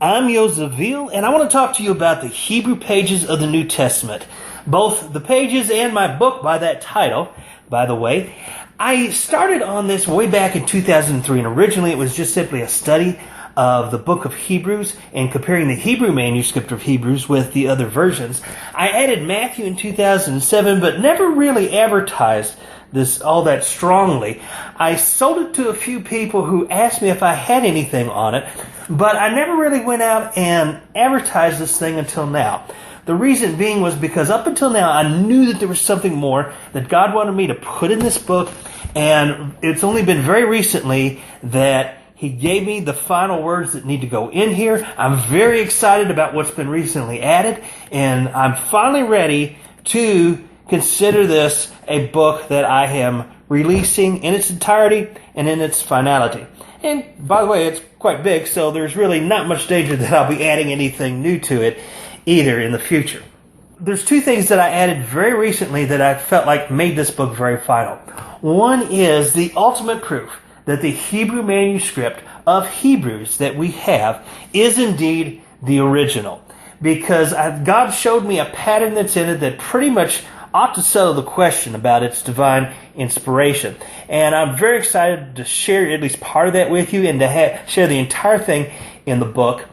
I'm Joseph Veal, and I want to talk to you about the Hebrew pages of the New Testament. Both the pages and my book by that title, by the way. I started on this way back in 2003, and originally it was just simply a study of the book of Hebrews and comparing the Hebrew manuscript of Hebrews with the other versions. I added Matthew in 2007, but never really advertised this all that strongly. I sold it to a few people who asked me if I had anything on it, but I never really went out and advertised this thing until now. The reason being was because up until now I knew that there was something more that God wanted me to put in this book, and it's only been very recently that He gave me the final words that need to go in here. I'm very excited about what's been recently added, and I'm finally ready to consider this a book that I am releasing in its entirety and in its finality. And by the way, it's quite big, so there's really not much danger that I'll be adding anything new to it either in the future. There's two things that I added very recently that I felt like made this book very final. One is the ultimate proof that the Hebrew manuscript of Hebrews that we have is indeed the original. Because God showed me a pattern that's in it that pretty much ought to settle the question about its divine inspiration. And I'm very excited to share at least part of that with you and to share the entire thing in the book.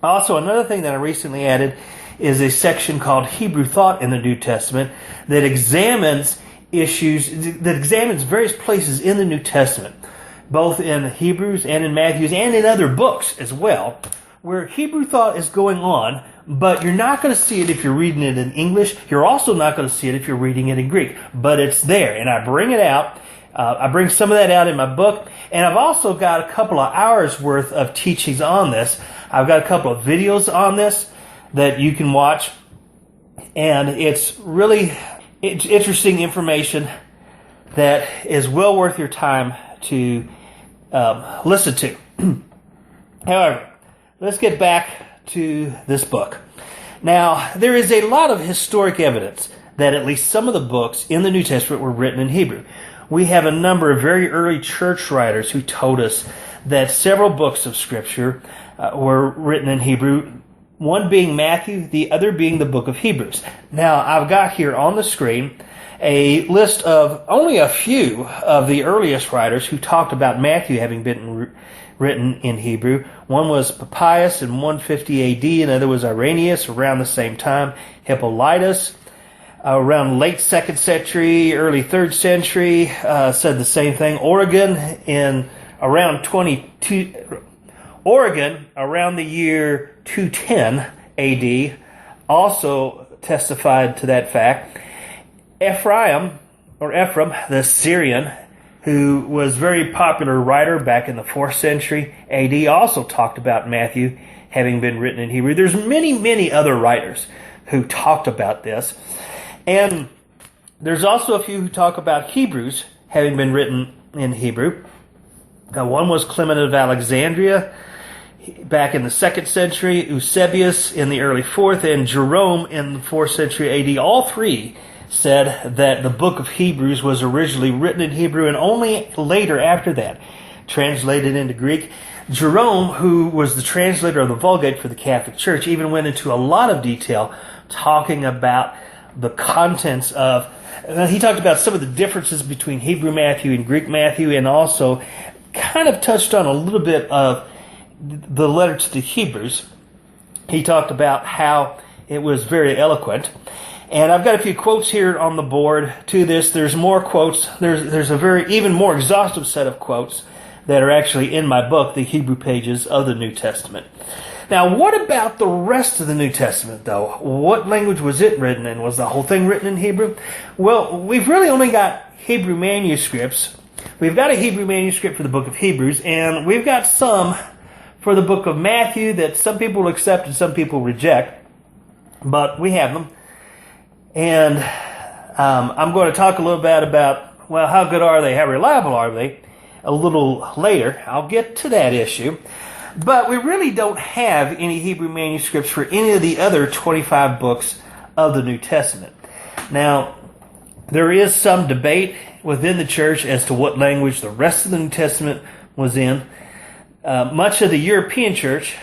Also, another thing that I recently added is a section called Hebrew Thought in the New Testament that examines various places in the New Testament, both in Hebrews and in Matthew's and in other books as well, where Hebrew thought is going on, but you're not going to see it if you're reading it in English. You're also not going to see it if you're reading it in Greek. But it's there, and I bring it out. I bring some of that out in my book, and I've also got a couple of hours worth of teachings on this. I've got a couple of videos on this that you can watch, and it's interesting information that is well worth your time to listen to. However, let's get back to this book. Now, there is a lot of historic evidence that at least some of the books in the New Testament were written in Hebrew. We have a number of very early church writers who told us that several books of Scripture were written in Hebrew, one being Matthew, the other being the book of Hebrews. Now, I've got here on the screen a list of only a few of the earliest writers who talked about Matthew having been written in Hebrew. One was Papias in 150 A.D., another was Irenaeus around the same time, Hippolytus around late 2nd century, early 3rd century, said the same thing. Origen around the year 210 A.D. also testified to that fact. Ephraim, the Syrian, who was a very popular writer back in the 4th century A.D., also talked about Matthew having been written in Hebrew. There's many, many other writers who talked about this. And there's also a few who talk about Hebrews having been written in Hebrew. One was Clement of Alexandria back in the 2nd century, Eusebius in the early 4th, and Jerome in the 4th century A.D. All three said that the book of Hebrews was originally written in Hebrew and only later after that translated into Greek. Jerome, who was the translator of the Vulgate for the Catholic Church, even went into a lot of detail talking about the contents of... He talked about some of the differences between Hebrew Matthew and Greek Matthew, and also kind of touched on a little bit of the letter to the Hebrews. He talked about how it was very eloquent. And I've got a few quotes here on the board to this. There's more quotes. There's a even more exhaustive set of quotes that are actually in my book, The Hebrew Pages of the New Testament. Now, what about the rest of the New Testament, though? What language was it written in? Was the whole thing written in Hebrew? Well, we've really only got Hebrew manuscripts. We've got a Hebrew manuscript for the book of Hebrews, and we've got some for the book of Matthew that some people accept and some people reject. But we have them. And I'm going to talk a little bit about, well, how good are they? How reliable are they? A little later. I'll get to that issue. But we really don't have any Hebrew manuscripts for any of the other 25 books of the New Testament. Now, there is some debate within the church as to what language the rest of the New Testament was in. Much of the European church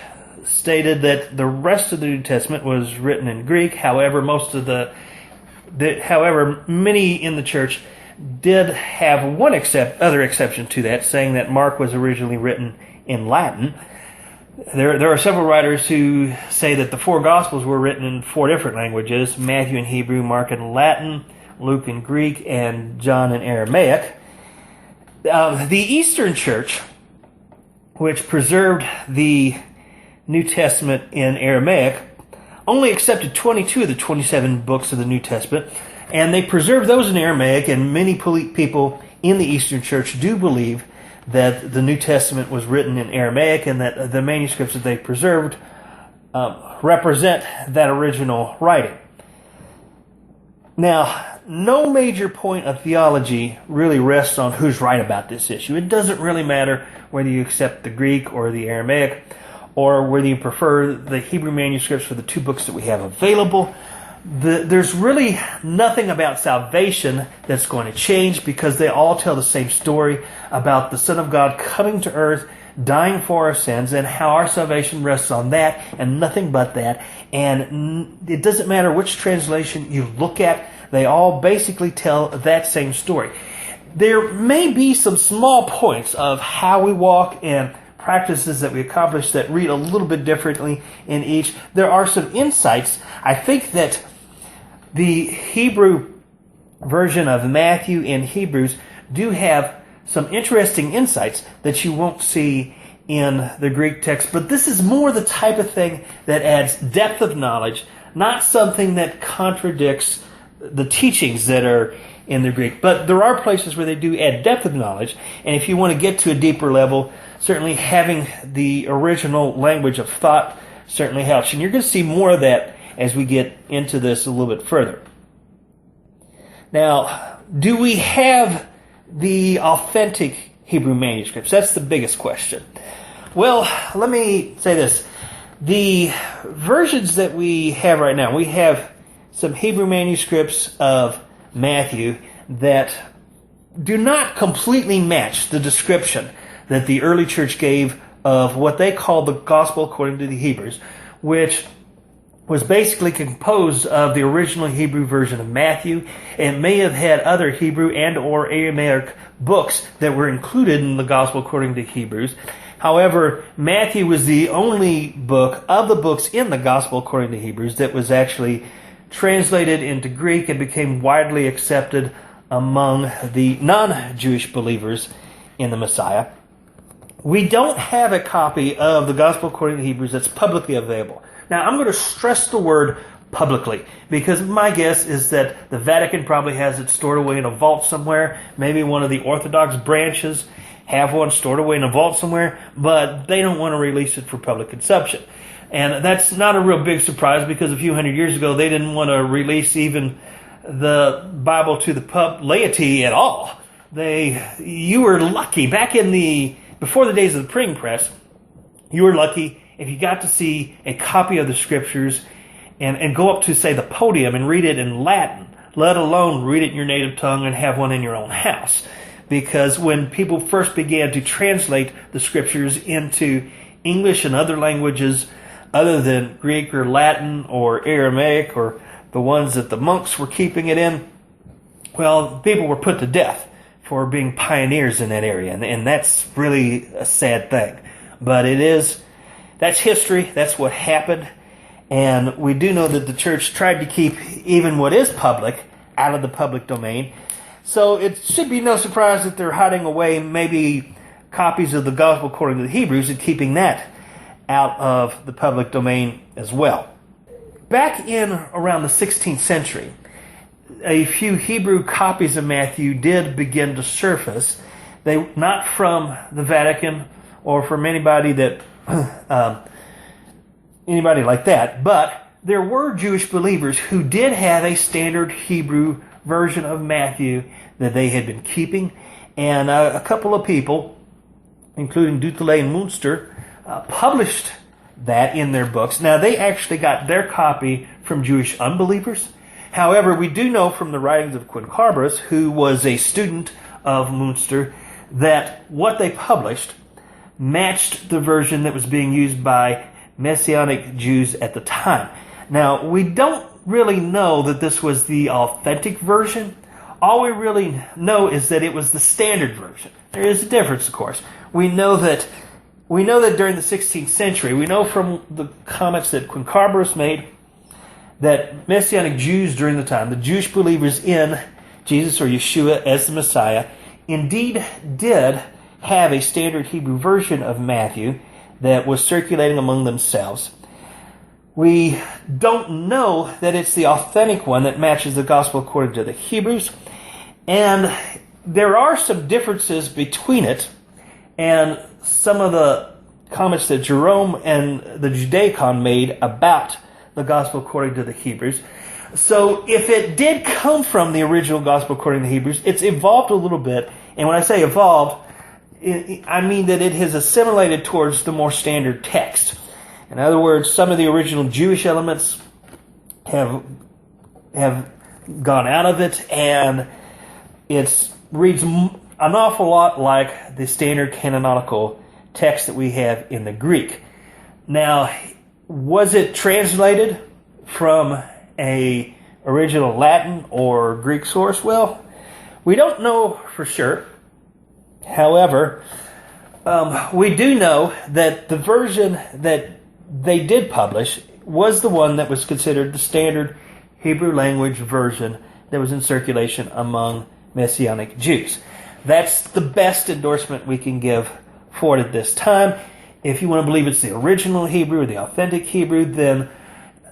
stated that the rest of the New Testament was written in Greek. However, many in the church did have other exception to that, saying that Mark was originally written in Latin. There are several writers who say that the four Gospels were written in four different languages: Matthew in Hebrew, Mark in Latin, Luke in Greek, and John in Aramaic. The Eastern Church, which preserved the New Testament in Aramaic, only accepted 22 of the 27 books of the New Testament, and they preserved those in Aramaic, and many people in the Eastern Church do believe that the New Testament was written in Aramaic and that the manuscripts that they preserved represent that original writing. Now, no major point of theology really rests on who's right about this issue. It doesn't really matter whether you accept the Greek or the Aramaic, or whether you prefer the Hebrew manuscripts for the two books that we have available. There's really nothing about salvation that's going to change, because they all tell the same story about the Son of God coming to earth, dying for our sins, and how our salvation rests on that and nothing but that. And it doesn't matter which translation you look at, they all basically tell that same story. There may be some small points of how we walk and practices that we accomplish that read a little bit differently in each. There are some insights. I think that the Hebrew version of Matthew and Hebrews do have some interesting insights that you won't see in the Greek text, but this is more the type of thing that adds depth of knowledge, not something that contradicts the teachings that are in the Greek. But there are places where they do add depth of knowledge, and if you want to get to a deeper level, certainly having the original language of thought certainly helps. And you're going to see more of that as we get into this a little bit further. Now, do we have the authentic Hebrew manuscripts? That's the biggest question. Well, let me say this. The versions that we have right now, we have some Hebrew manuscripts of Matthew that do not completely match the description that the early church gave of what they called the Gospel according to the Hebrews, which was basically composed of the original Hebrew version of Matthew. It may have had other Hebrew and or Aramaic books that were included in the Gospel according to Hebrews. However, Matthew was the only book of the books in the Gospel according to Hebrews that was actually translated into Greek and became widely accepted among the non-Jewish believers in the Messiah. We don't have a copy of the Gospel according to Hebrews that's publicly available. Now, I'm going to stress the word publicly, because my guess is that the Vatican probably has it stored away in a vault somewhere. Maybe one of the Orthodox branches have one stored away in a vault somewhere, but they don't want to release it for public consumption. And that's not a real big surprise, because a few hundred years ago they didn't want to release even the Bible to the laity at all. You were lucky before the days of the printing press. You were lucky if you got to see a copy of the Scriptures and go up to, say, the podium and read it in Latin, let alone read it in your native tongue and have one in your own house. Because when people first began to translate the Scriptures into English and other languages other than Greek or Latin or Aramaic or the ones that the monks were keeping it in, well, people were put to death for being pioneers in that area. And that's really a sad thing. But that's history. That's what happened. And we do know that the church tried to keep even what is public out of the public domain. So it should be no surprise that they're hiding away maybe copies of the Gospel according to the Hebrews and keeping that out of the public domain as well. Back in around the 16th century, a few Hebrew copies of Matthew did begin to surface. They not from the Vatican or from anybody like that, but there were Jewish believers who did have a standard Hebrew version of Matthew that they had been keeping, and a couple of people, including Dutelay and Munster, published that in their books. Now, they actually got their copy from Jewish unbelievers. However, we do know from the writings of Quincarbarus, who was a student of Munster, that what they published matched the version that was being used by Messianic Jews at the time. Now, we don't really know that this was the authentic version. All we really know is that it was the standard version. There is a difference, of course. We know that during the 16th century, we know from the comments that Quincambrus made that Messianic Jews during the time, the Jewish believers in Jesus or Yeshua as the Messiah, indeed did have a standard Hebrew version of Matthew that was circulating among themselves. We don't know that it's the authentic one that matches the gospel according to the Hebrews, and there are some differences between it and some of the comments that Jerome and the Judaicon made about the gospel according to the Hebrews. So if it did come from the original gospel according to the Hebrews, it's evolved a little bit. And when I say evolved, I mean that it has assimilated towards the more standard text. In other words, some of the original Jewish elements have gone out of it, and it reads an awful lot like the standard canonical text that we have in the Greek. Now, was it translated from a original Latin or Greek source? Well, we don't know for sure. However, we do know that the version that they did publish was the one that was considered the standard Hebrew language version that was in circulation among Messianic Jews. That's the best endorsement we can give for it at this time. If you want to believe it's the original Hebrew or the authentic Hebrew, then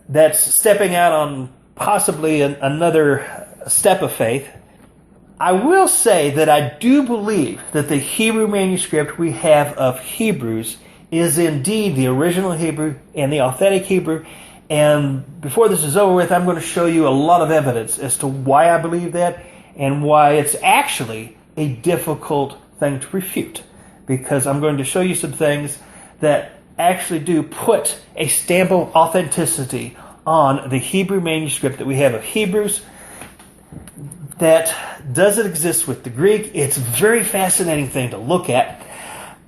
that's stepping out on possibly another step of faith. I will say that I do believe that the Hebrew manuscript we have of Hebrews is indeed the original Hebrew and the authentic Hebrew. And before this is over with, I'm going to show you a lot of evidence as to why I believe that and why it's actually a difficult thing to refute. Because I'm going to show you some things that actually do put a stamp of authenticity on the Hebrew manuscript that we have of Hebrews that doesn't exist with the Greek. It's a very fascinating thing to look at.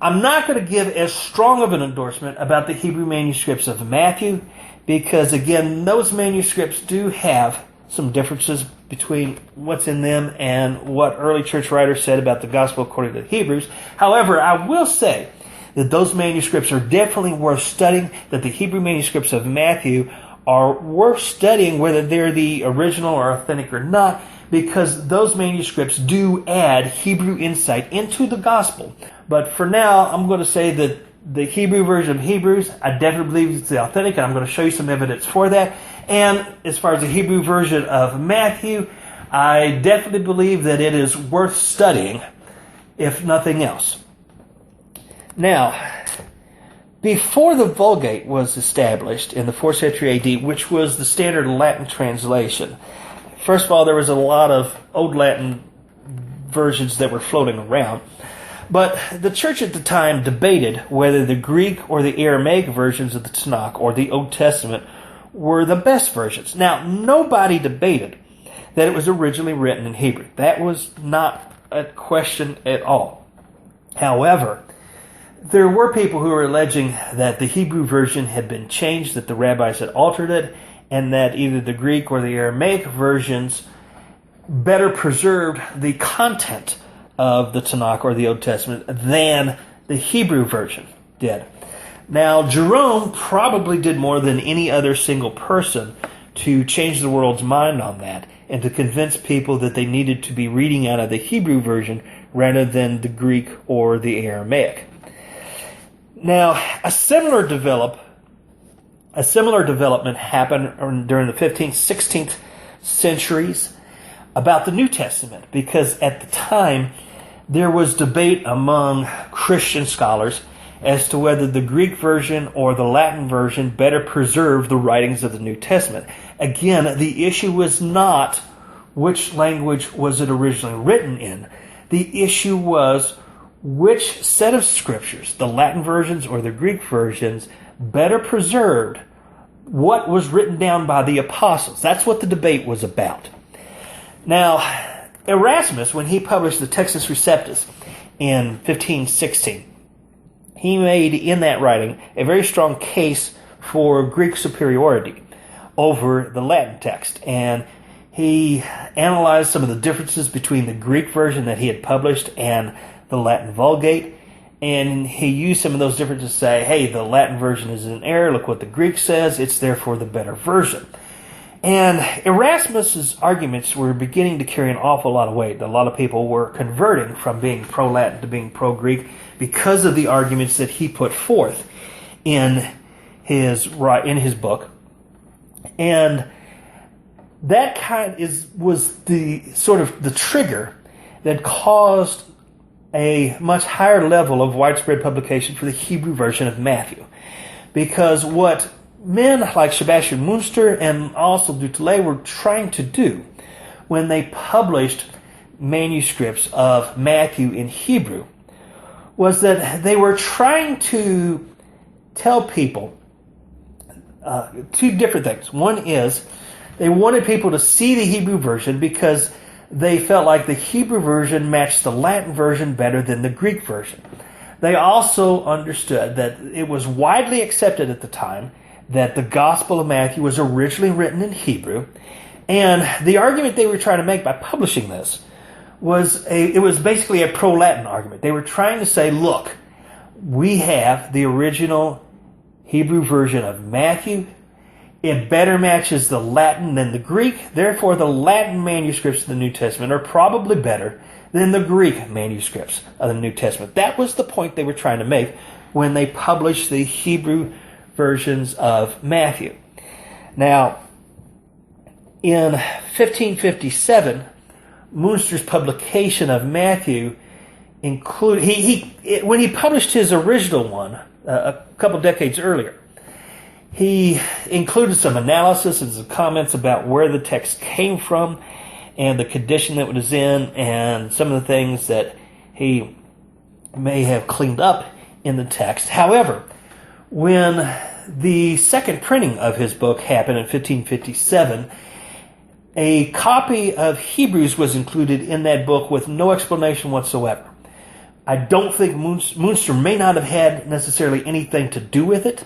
I'm not going to give as strong of an endorsement about the Hebrew manuscripts of Matthew because, again, those manuscripts do have some differences between what's in them and what early church writers said about the gospel according to the Hebrews. However, I will say that those manuscripts are definitely worth studying, that the Hebrew manuscripts of Matthew are worth studying whether they're the original or authentic or not, because those manuscripts do add Hebrew insight into the gospel. But for now, I'm going to say that the Hebrew version of Hebrews, I definitely believe it's the authentic, and I'm going to show you some evidence for that. And as far as the Hebrew version of Matthew, I definitely believe that it is worth studying, if nothing else. Now, before the Vulgate was established in the 4th century AD, which was the standard Latin translation, first of all, there was a lot of Old Latin versions that were floating around. But the church at the time debated whether the Greek or the Aramaic versions of the Tanakh or the Old Testament were the best versions. Now, nobody debated that it was originally written in Hebrew. That was not a question at all. However, there were people who were alleging that the Hebrew version had been changed, that the rabbis had altered it, and that either the Greek or the Aramaic versions better preserved the content of the Tanakh or the Old Testament than the Hebrew version did. Now, Jerome probably did more than any other single person to change the world's mind on that and to convince people that they needed to be reading out of the Hebrew version rather than the Greek or the Aramaic. Now, a similar development happened during the 15th, 16th centuries about the New Testament, because at the time there was debate among Christian scholars as to whether the Greek version or the Latin version better preserved the writings of the New Testament. Again, the issue was not which language was it originally written in. The issue was which set of scriptures, the Latin versions or the Greek versions, better preserved what was written down by the apostles. That's what the debate was about. Now, Erasmus, when he published the Textus Receptus in 1516, he made in that writing a very strong case for Greek superiority over the Latin text. And he analyzed some of the differences between the Greek version that he had published and the Latin Vulgate. And he used some of those differences to say, hey, the Latin version is in error. Look what the Greek says. It's therefore the better version. And Erasmus's arguments were beginning to carry an awful lot of weight. A lot of people were converting from being pro-Latin to being pro-Greek because of the arguments that he put forth in his book. And that was the sort of the trigger that caused a much higher level of widespread publication for the Hebrew version of Matthew. Because what men like Sebastian Munster and also du Tillet were trying to do when they published manuscripts of Matthew in Hebrew was that they were trying to tell people two different things. One is they wanted people to see the Hebrew version because they felt like the Hebrew version matched the Latin version better than the Greek version. They also understood that it was widely accepted at the time that the Gospel of Matthew was originally written in Hebrew, and the argument they were trying to make by publishing this was basically a pro-Latin argument. They were trying to say, look, we have the original Hebrew version of Matthew. It better matches the Latin than the Greek. Therefore, the Latin manuscripts of the New Testament are probably better than the Greek manuscripts of the New Testament. That was the point they were trying to make when they published the Hebrew versions of Matthew. Now, in 1557, Munster's publication of Matthew when he published his original one a couple decades earlier, he included some analysis and some comments about where the text came from and the condition that it was in and some of the things that he may have cleaned up in the text. However, when the second printing of his book happened in 1557, a copy of Hebrews was included in that book with no explanation whatsoever. I don't think Munster may not have had necessarily anything to do with it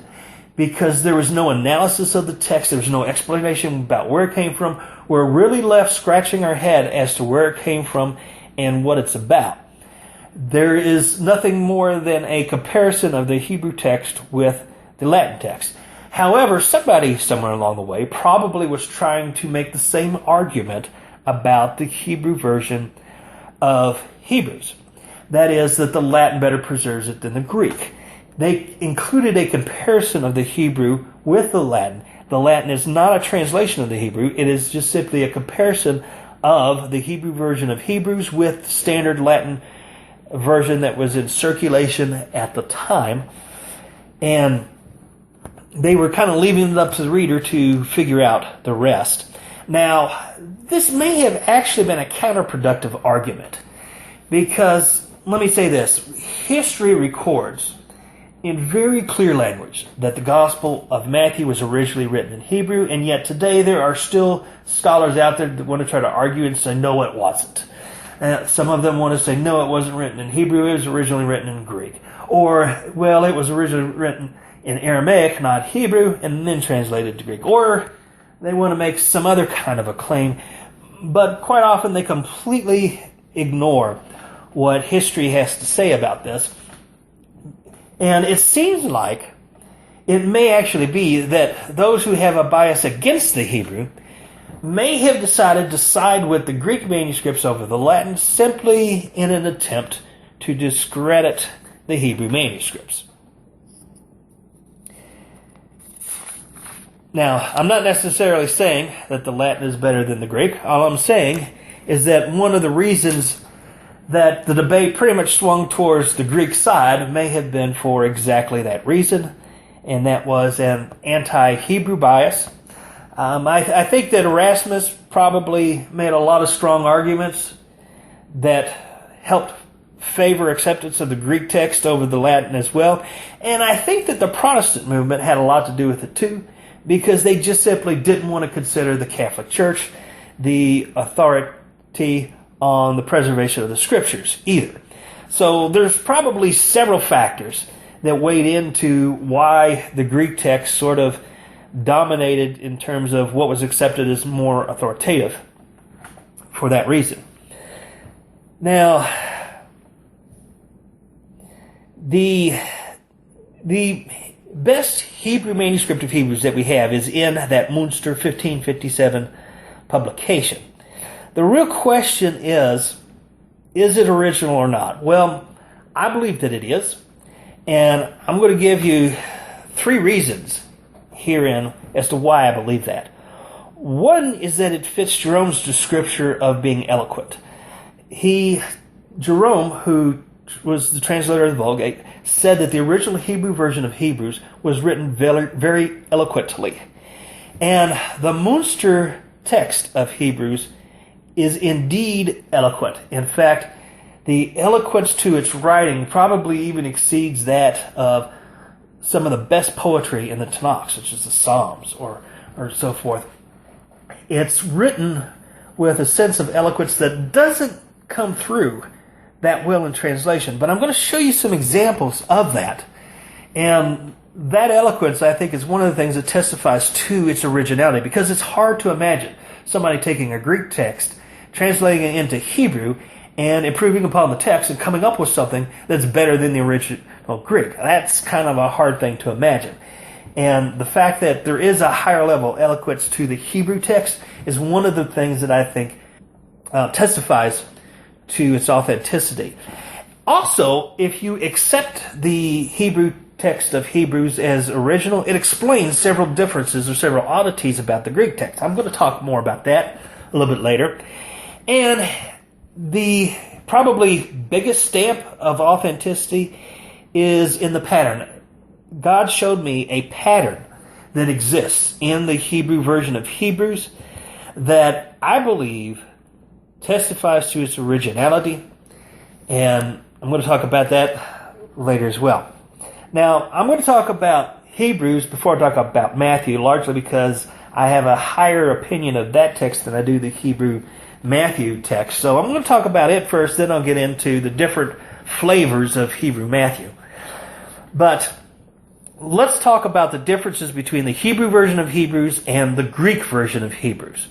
because there was no analysis of the text, there was no explanation about where it came from. We're really left scratching our head as to where it came from and what it's about. There is nothing more than a comparison of the Hebrew text with the Latin text. However, somebody somewhere along the way probably was trying to make the same argument about the Hebrew version of Hebrews. That is, that the Latin better preserves it than the Greek. They included a comparison of the Hebrew with the Latin. The Latin is not a translation of the Hebrew. It is just simply a comparison of the Hebrew version of Hebrews with the standard Latin version that was in circulation at the time. And they were kind of leaving it up to the reader to figure out the rest. Now, this may have actually been a counterproductive argument because, let me say this, history records in very clear language that the Gospel of Matthew was originally written in Hebrew, and yet today there are still scholars out there that want to try to argue and say, no, it wasn't. Some of them want to say, no, it wasn't written in Hebrew, it was originally written in Greek. Or, well, it was originally written in Aramaic, not Hebrew, and then translated to Greek. Or they want to make some other kind of a claim, but quite often they completely ignore what history has to say about this. And it seems like it may actually be that those who have a bias against the Hebrew may have decided to side with the Greek manuscripts over the Latin simply in an attempt to discredit the Hebrew manuscripts. Now, I'm not necessarily saying that the Latin is better than the Greek. All I'm saying is that one of the reasons that the debate pretty much swung towards the Greek side may have been for exactly that reason, and that was an anti-Hebrew bias. I think that Erasmus probably made a lot of strong arguments that helped favor acceptance of the Greek text over the Latin as well, and I think that the Protestant movement had a lot to do with it too, because they just simply didn't want to consider the Catholic Church the authority on the preservation of the Scriptures either. So there's probably several factors that weighed into why the Greek text sort of dominated in terms of what was accepted as more authoritative for that reason. Now, the best Hebrew manuscript of Hebrews that we have is in that Munster 1557 publication. The real question is it original or not? Well, I believe that it is, and I'm going to give you 3 reasons herein as to why I believe that. One is that it fits Jerome's description of being eloquent. Jerome, who was the translator of the Vulgate, said that the original Hebrew version of Hebrews was written very, very eloquently. And the Munster text of Hebrews is indeed eloquent. In fact, the eloquence to its writing probably even exceeds that of some of the best poetry in the Tanakh, such as the Psalms or so forth. It's written with a sense of eloquence that doesn't come through that well in translation. But I'm going to show you some examples of that. And that eloquence, I think, is one of the things that testifies to its originality, because it's hard to imagine somebody taking a Greek text, translating it into Hebrew, and improving upon the text and coming up with something that's better than the original Greek. That's kind of a hard thing to imagine. And the fact that there is a higher level eloquence to the Hebrew text is one of the things that I think testifies to its authenticity. Also, if you accept the Hebrew text of Hebrews as original, it explains several differences or several oddities about the Greek text. I'm going to talk more about that a little bit later. And the probably biggest stamp of authenticity is in the pattern. God showed me a pattern that exists in the Hebrew version of Hebrews that I believe testifies to its originality, and I'm going to talk about that later as well. Now, I'm going to talk about Hebrews before I talk about Matthew, largely because I have a higher opinion of that text than I do the Hebrew Matthew text. So I'm going to talk about it first, then I'll get into the different flavors of Hebrew Matthew. But let's talk about the differences between the Hebrew version of Hebrews and the Greek version of Hebrews.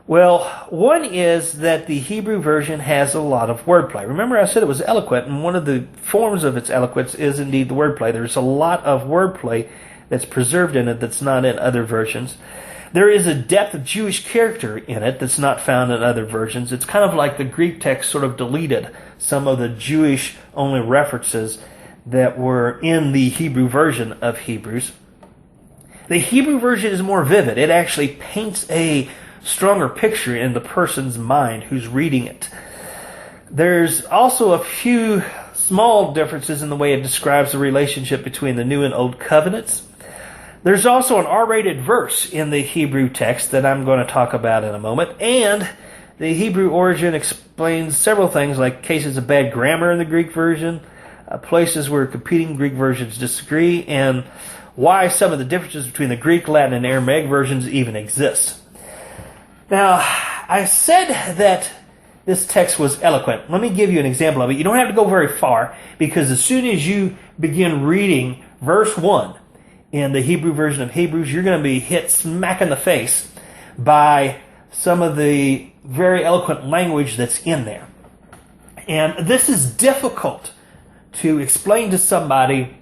Well, one is that the Hebrew version has a lot of wordplay. Remember I said it was eloquent, and one of the forms of its eloquence is indeed the wordplay. There's a lot of wordplay that's preserved in it that's not in other versions. There is a depth of Jewish character in it that's not found in other versions. It's kind of like the Greek text sort of deleted some of the Jewish-only references that were in the Hebrew version of Hebrews. The Hebrew version is more vivid. It actually paints a stronger picture in the person's mind who's reading it. There's also a few small differences in the way it describes the relationship between the New and Old Covenants. There's also an R-rated verse in the Hebrew text that I'm going to talk about in a moment, and the Hebrew origin explains several things like cases of bad grammar in the Greek version, places where competing Greek versions disagree, and why some of the differences between the Greek, Latin, and Aramaic versions even exist. Now, I said that this text was eloquent. Let me give you an example of it. You don't have to go very far, because as soon as you begin reading verse 1 in the Hebrew version of Hebrews, you're going to be hit smack in the face by some of the very eloquent language that's in there. And this is difficult to explain to somebody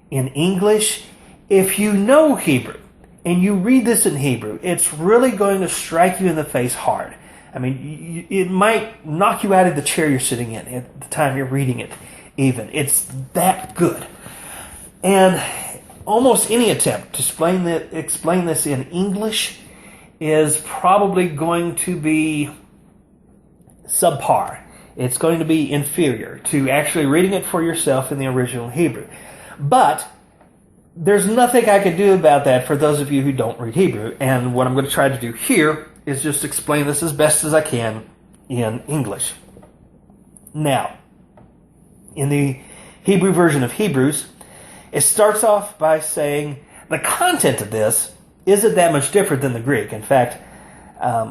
in English. If you know Hebrew and you read this in Hebrew, it's really going to strike you in the face hard. I mean, it might knock you out of the chair you're sitting in at the time you're reading it even. It's that good. And almost any attempt to explain this in English is probably going to be subpar. It's going to be inferior to actually reading it for yourself in the original Hebrew. But there's nothing I can do about that for those of you who don't read Hebrew. And what I'm going to try to do here is just explain this as best as I can in English. Now, in the Hebrew version of Hebrews, it starts off by saying the content of this isn't that much different than the Greek. In fact,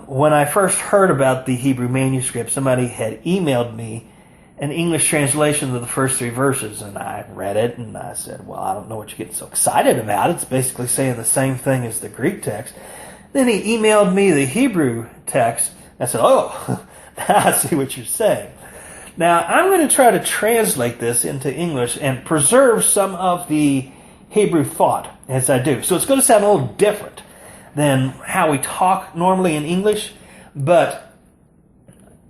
when I first heard about the Hebrew manuscript, somebody had emailed me an English translation of the first 3 verses, and I read it, and I said, well, I don't know what you're getting so excited about. It's basically saying the same thing as the Greek text. Then he emailed me the Hebrew text. I said, oh, I see what you're saying. Now, I'm going to try to translate this into English and preserve some of the Hebrew thought as I do. So it's going to sound a little different than how we talk normally in English, but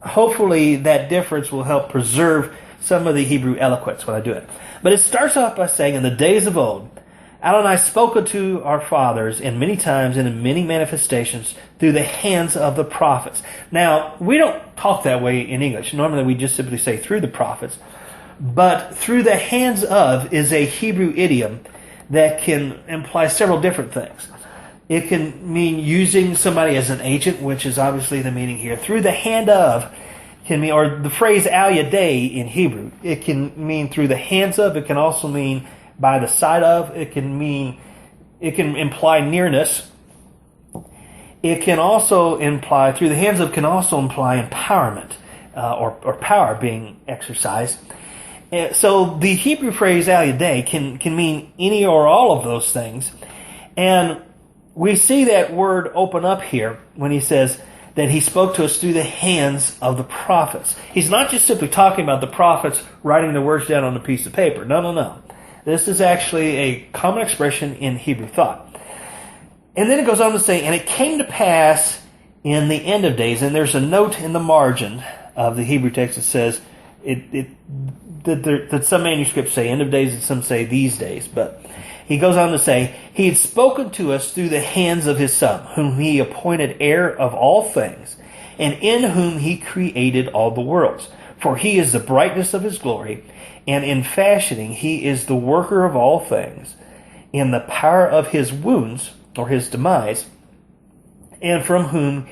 hopefully that difference will help preserve some of the Hebrew eloquence when I do it. But it starts off by saying, in the days of old, Adonai spoke unto our fathers in many times and in many manifestations through the hands of the prophets. Now, we don't talk that way in English. Normally we just simply say through the prophets. But through the hands of is a Hebrew idiom that can imply several different things. It can mean using somebody as an agent, which is obviously the meaning here. Through the hand of can mean, or the phrase al yadei in Hebrew, it can mean through the hands of. It can also mean by the side of. It can imply nearness. It can also imply, through the hands of can also imply empowerment or power being exercised. So the Hebrew phrase al yadei can mean any or all of those things. And we see that word open up here when he says that he spoke to us through the hands of the prophets. He's not just simply talking about the prophets writing the words down on a piece of paper. No. This is actually a common expression in Hebrew thought. And then it goes on to say, and it came to pass in the end of days, and there's a note in the margin of the Hebrew text that says that some manuscripts say end of days and some say these days, but he goes on to say, he had spoken to us through the hands of his Son, whom he appointed heir of all things, and in whom he created all the worlds. For he is the brightness of his glory, and in fashioning he is the worker of all things, in the power of his wounds, or his demise, and from whom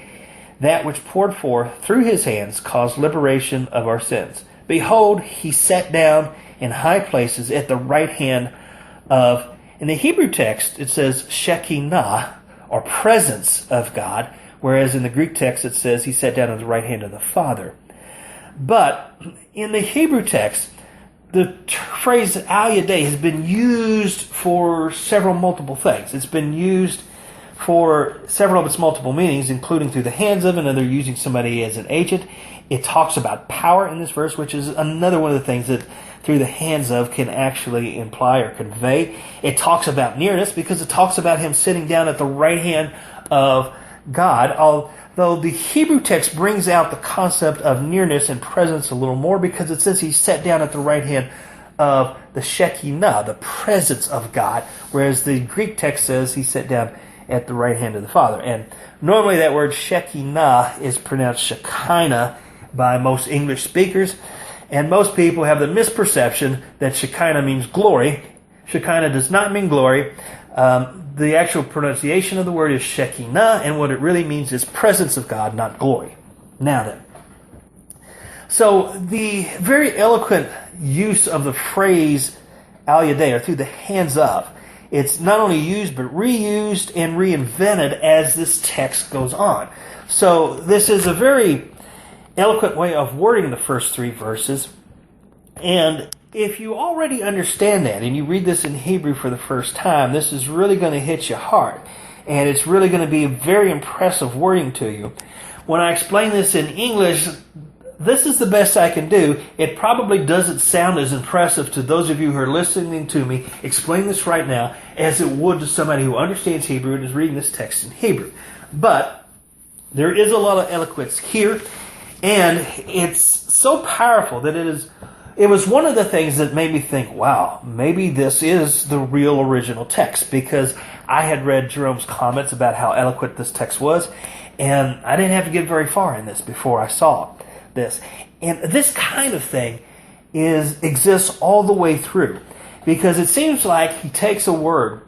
that which poured forth through his hands caused liberation of our sins. Behold, he sat down in high places at the right hand of, in the Hebrew text it says Shekinah, or presence of God, whereas in the Greek text it says he sat down at the right hand of the Father. But in the Hebrew text, the phrase al yadei has been used for several multiple things. It's been used for several of its multiple meanings, including through the hands of, and they're using somebody as an agent. It talks about power in this verse, which is another one of the things that through the hands of can actually imply or convey. It talks about nearness because it talks about him sitting down at the right hand of God, although the Hebrew text brings out the concept of nearness and presence a little more because it says he sat down at the right hand of the Shekinah, the presence of God, whereas the Greek text says he sat down at the right hand of the Father. And normally that word Shekinah is pronounced Shekinah by most English speakers, and most people have the misperception that Shekinah means glory. Shekinah does not mean glory. The actual pronunciation of the word is Shekinah, and what it really means is presence of God, not glory. Now then, so the very eloquent use of the phrase al yadei, or through the hands of, it's not only used but reused and reinvented as this text goes on. So this is a very eloquent way of wording the first 3 verses. And if you already understand that and you read this in Hebrew for the first time, this is really going to hit you hard. And it's really going to be very impressive wording to you. When I explain this in English, this is the best I can do. It probably doesn't sound as impressive to those of you who are listening to me explain this right now as it would to somebody who understands Hebrew and is reading this text in Hebrew. But there is a lot of eloquence here, and it's so powerful that it was one of the things that made me think, wow, maybe this is the real original text, because I had read Jerome's comments about how eloquent this text was, and I didn't have to get very far in this before I saw this. And this kind of thing exists all the way through, because it seems like he takes a word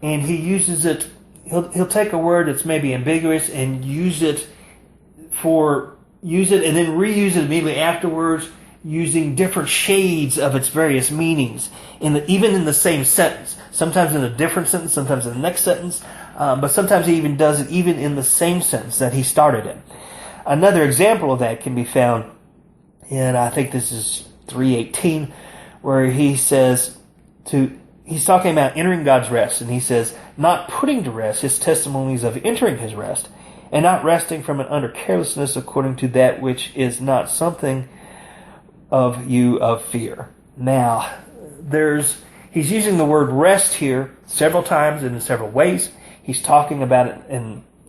and he uses it. He'll take a word that's maybe ambiguous and use it and then reuse it immediately afterwards, using different shades of its various meanings, even in the same sentence. Sometimes in a different sentence, sometimes in the next sentence, but sometimes he even does it even in the same sentence that he started in. Another example of that can be found, and I think this is 3:18, where he says he's talking about entering God's rest, and he says, not putting to rest his testimonies of entering his rest, and not resting from it under carelessness according to that which is not something of you of fear. Now, he's using the word rest here several times and in several ways. He's talking about it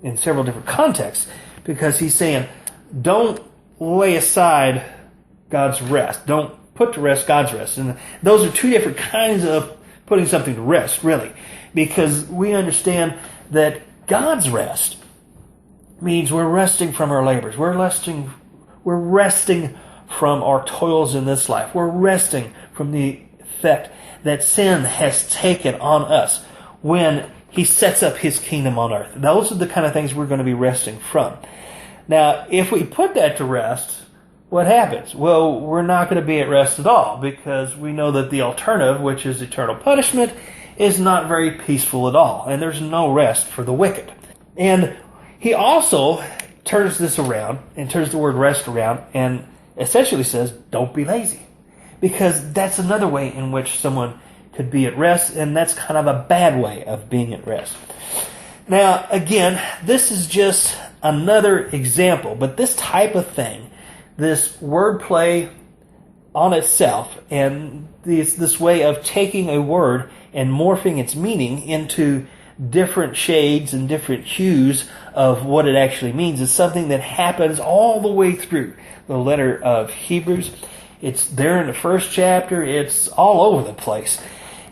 in several different contexts, because he's saying, don't lay aside God's rest. Don't put to rest God's rest. And those are two different kinds of putting something to rest, really, because we understand that God's rest means we're resting from our labors. We're resting from our toils in this life. We're resting from the effect that sin has taken on us when he sets up his kingdom on earth. Those are the kind of things we're going to be resting from. Now, if we put that to rest, what happens? Well, we're not going to be at rest at all, because we know that the alternative, which is eternal punishment, is not very peaceful at all, and there's no rest for the wicked. And he also turns this around and turns the word rest around and essentially says, don't be lazy, because that's another way in which someone could be at rest, and that's kind of a bad way of being at rest. Now, again, this is just another example, but this type of thing, this wordplay on itself, and this way of taking a word and morphing its meaning into different shades and different hues of what it actually means, is something that happens all the way through the letter of Hebrews. It's there in the first chapter. It's all over the place.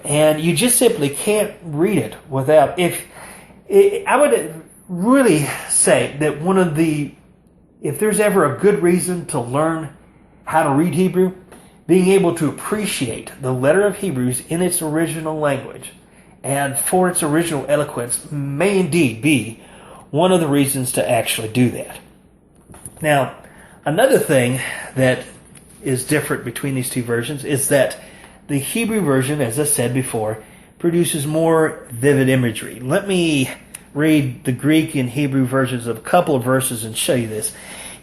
And you just simply can't read it without... I would really say that if there's ever a good reason to learn how to read Hebrew, being able to appreciate the letter of Hebrews in its original language and for its original eloquence may indeed be one of the reasons to actually do that. Now, another thing that is different between these two versions is that the Hebrew version, as I said before, produces more vivid imagery. Let me read the Greek and Hebrew versions of a couple of verses and show you this.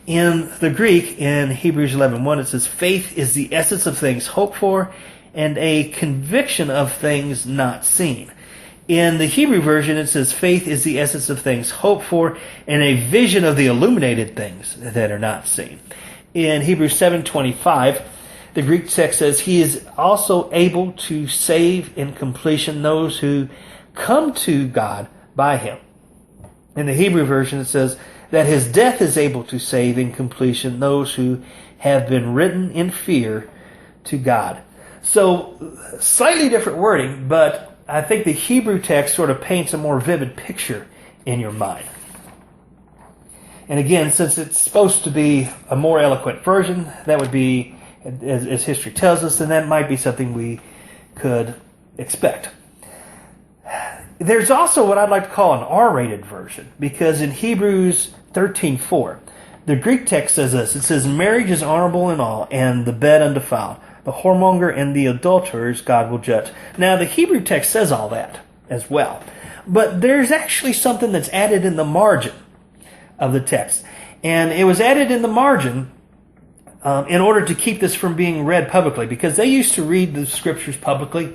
In the Greek, in Hebrews 11:1, it says, faith is the essence of things hoped for and a conviction of things not seen. In the Hebrew version, it says, faith is the essence of things hoped for and a vision of the illuminated things that are not seen. In Hebrews 7:25, the Greek text says, he is also able to save in completion those who come to God by him. In the Hebrew version, it says that his death is able to save in completion those who have been written in fear to God. So, slightly different wording, but I think the Hebrew text sort of paints a more vivid picture in your mind. And again, since it's supposed to be a more eloquent version, that would be, as history tells us, then that might be something we could expect. There's also what I'd like to call an R-rated version, because in Hebrews 13:4, the Greek text says this. It says, marriage is honorable in all, and the bed undefiled. The whoremonger and the adulterers God will judge. Now, the Hebrew text says all that as well. But there's actually something that's added in the margin of the text. And it was added in the margin in order to keep this from being read publicly, because they used to read the scriptures publicly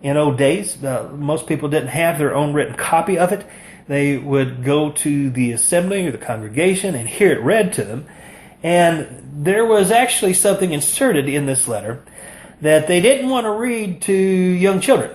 in old days. Most people didn't have their own written copy of it. They would go to the assembly or the congregation and hear it read to them. And there was actually something inserted in this letter that they didn't want to read to young children.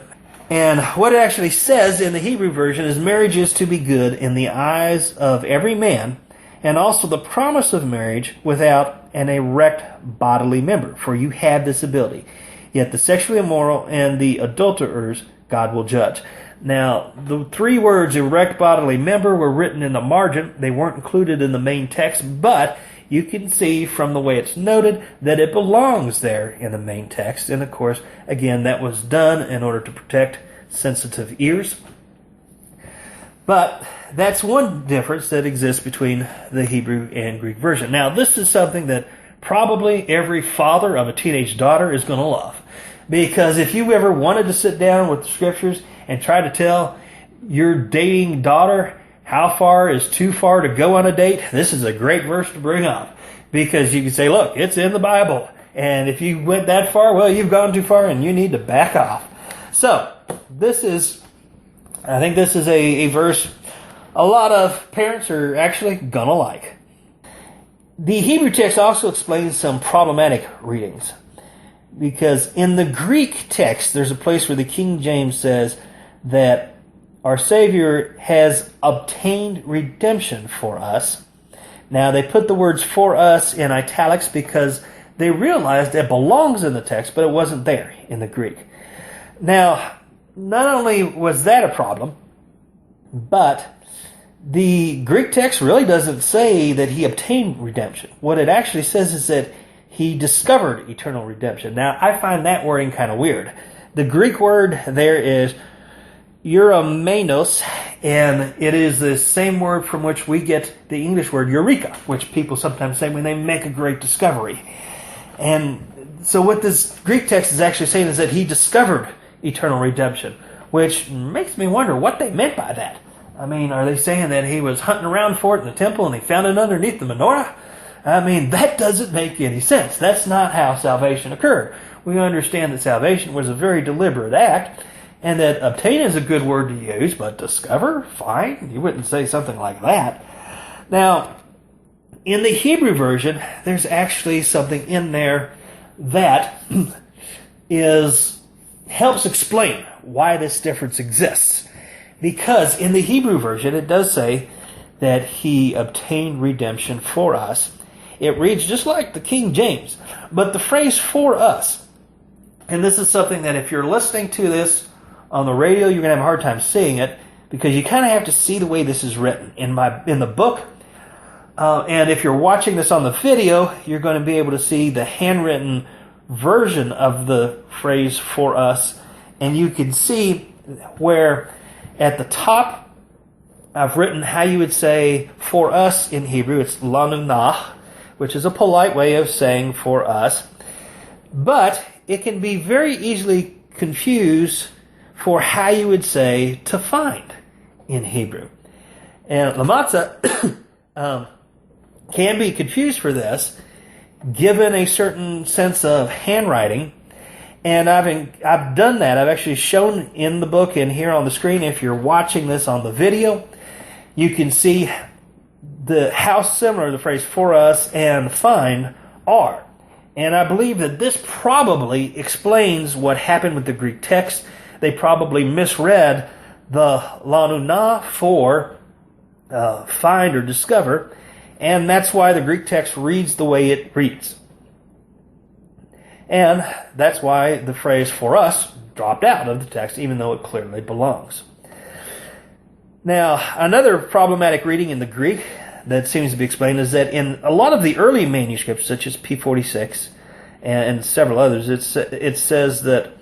And what it actually says in the Hebrew version is, marriage is to be good in the eyes of every man, and also the promise of marriage without an erect bodily member, for you have this ability. Yet the sexually immoral and the adulterers God will judge. Now, the three words erect bodily member were written in the margin. They weren't included in the main text, but you can see from the way it's noted that it belongs there in the main text. And of course, again, that was done in order to protect sensitive ears. But that's one difference that exists between the Hebrew and Greek version. Now, this is something that probably every father of a teenage daughter is going to love. Because if you ever wanted to sit down with the scriptures and try to tell your dating daughter how far is too far to go on a date, this is a great verse to bring up. Because you can say, look, it's in the Bible. And if you went that far, well, you've gone too far and you need to back off. So, I think this is a verse a lot of parents are actually gonna like. The Hebrew text also explains some problematic readings. Because in the Greek text, there's a place where the King James says that our Savior has obtained redemption for us. Now, they put the words "for us" in italics because they realized it belongs in the text, but it wasn't there in the Greek. Now, not only was that a problem, but the Greek text really doesn't say that he obtained redemption. What it actually says is that he discovered eternal redemption. Now, I find that wording kind of weird. The Greek word there is euromenos, and it is the same word from which we get the English word eureka, which people sometimes say when they make a great discovery. And so what this Greek text is actually saying is that he discovered eternal redemption, which makes me wonder what they meant by that. I mean, are they saying that he was hunting around for it in the temple and he found it underneath the menorah? I mean, that doesn't make any sense. That's not how salvation occurred. We understand that salvation was a very deliberate act, and that obtain is a good word to use, but discover? Fine. You wouldn't say something like that. Now, in the Hebrew version, there's actually something in there that helps explain why this difference exists. Because in the Hebrew version, it does say that he obtained redemption for us. It reads just like the King James. But the phrase "for us," and this is something that if you're listening to this on the radio, you're going to have a hard time seeing it, because you kind of have to see the way this is written. In the book, and if you're watching this on the video, you're going to be able to see the handwritten version of the phrase "for us," and you can see where at the top I've written how you would say "for us" in Hebrew. It's lanu nach, which is a polite way of saying "for us," but it can be very easily confused for how you would say "to find" in Hebrew. And Lamatza can be confused for this, given a certain sense of handwriting. And I've done that. I've actually shown in the book and here on the screen. If you're watching this on the video, you can see how similar the phrase "for us" and "find" are. And I believe that this probably explains what happened with the Greek text. They probably misread the lanuna for find or discover, and that's why the Greek text reads the way it reads. And that's why the phrase "for us" dropped out of the text, even though it clearly belongs. Now, another problematic reading in the Greek that seems to be explained is that in a lot of the early manuscripts, such as P46 and several others, it says that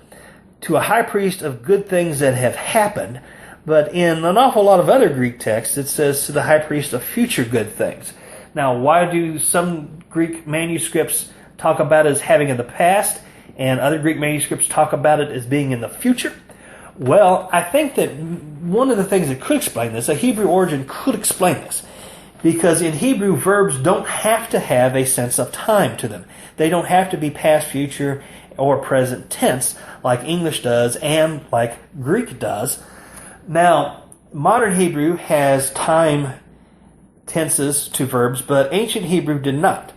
to a high priest of good things that have happened, but in an awful lot of other Greek texts, it says to the high priest of future good things. Now, why do some Greek manuscripts talk about it as having in the past, and other Greek manuscripts talk about it as being in the future? Well, I think that one of the things that could explain this, a Hebrew origin could explain this, because in Hebrew, verbs don't have to have a sense of time to them. They don't have to be past, future, or present tense like English does and like Greek does. Now, modern Hebrew has time tenses to verbs, but ancient Hebrew did not.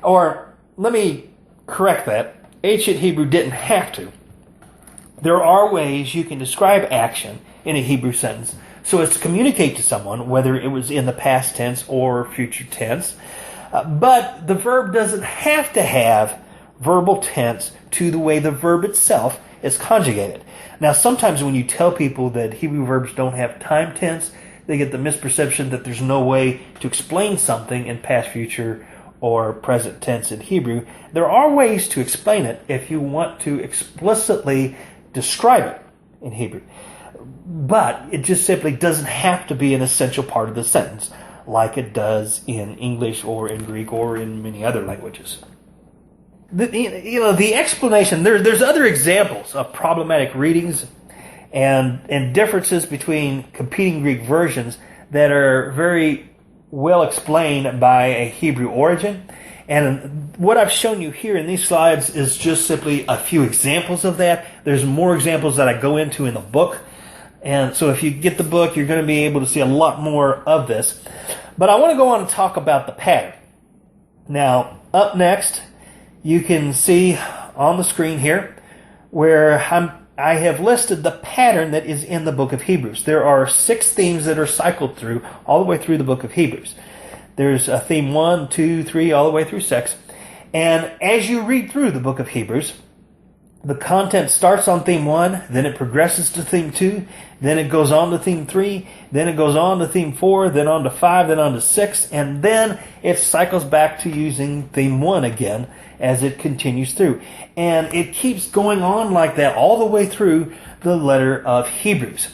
Or, let me correct that. Ancient Hebrew didn't have to. There are ways you can describe action in a Hebrew sentence so as to communicate to someone, whether it was in the past tense or future tense. But the verb doesn't have to have verbal tense to the way the verb itself is conjugated. Now, sometimes when you tell people that Hebrew verbs don't have time tense, they get the misperception that there's no way to explain something in past, future, or present tense in Hebrew. There are ways to explain it if you want to explicitly describe it in Hebrew. But it just simply doesn't have to be an essential part of the sentence like it does in English or in Greek or in many other languages. The explanation, there's other examples of problematic readings and differences between competing Greek versions that are very well explained by a Hebrew origin. And what I've shown you here in these slides is just simply a few examples of that. There's more examples that I go into in the book. And so if you get the book, you're going to be able to see a lot more of this. But I want to go on and talk about the pattern. Now, up next, you can see on the screen here where I have listed the pattern that is in the book of Hebrews. There are 6 themes that are cycled through, all the way through the book of Hebrews. There's a theme 1, 2, 3, all the way through 6. And as you read through the book of Hebrews, the content starts on theme 1, then it progresses to theme 2, then it goes on to theme 3, then it goes on to theme 4, then on to 5, then on to 6, and then it cycles back to using theme 1 again as it continues through. And it keeps going on like that all the way through the letter of Hebrews.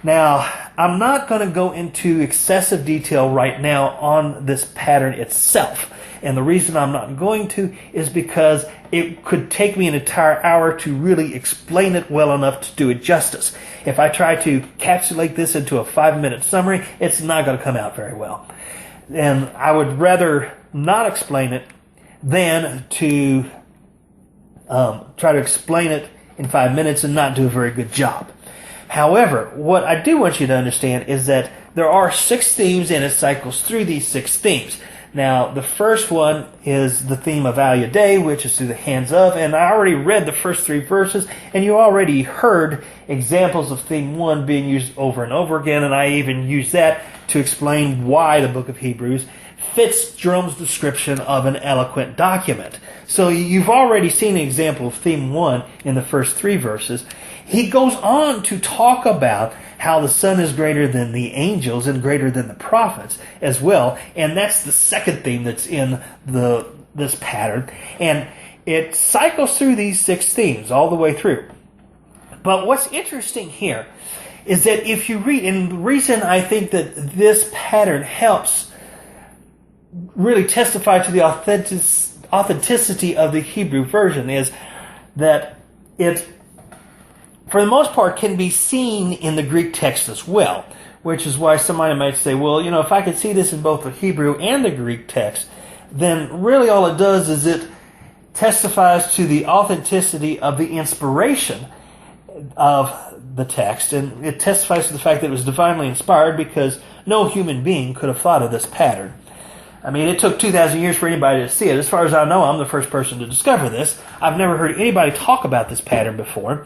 Now, I'm not going to go into excessive detail right now on this pattern itself. And the reason I'm not going to is because it could take me an entire hour to really explain it well enough to do it justice. If I try to encapsulate this into a 5-minute summary, it's not going to come out very well. And I would rather not explain it than to try to explain it in 5 minutes and not do a very good job. However, what I do want you to understand is that there are 6 themes and it cycles through these 6 themes. Now, the first one is the theme of Al Yadeh, which is through the hands of, and I already read the first 3 verses, and you already heard examples of theme 1 being used over and over again, and I even used that to explain why the book of Hebrews fits Jerome's description of an eloquent document. So you've already seen an example of theme 1 in the first 3 verses. He goes on to talk about how the Son is greater than the angels and greater than the prophets as well. And that's the second theme that's in this pattern. And it cycles through these 6 themes all the way through. But what's interesting here is that if you read, and the reason I think that this pattern helps really testify to the authenticity of the Hebrew version is that it, for the most part, can be seen in the Greek text as well, which is why somebody might say, well, if I could see this in both the Hebrew and the Greek text, then really all it does is it testifies to the authenticity of the inspiration of the text, and it testifies to the fact that it was divinely inspired because no human being could have thought of this pattern. I mean, it took 2,000 years for anybody to see it. As far as I know, I'm the first person to discover this. I've never heard anybody talk about this pattern before.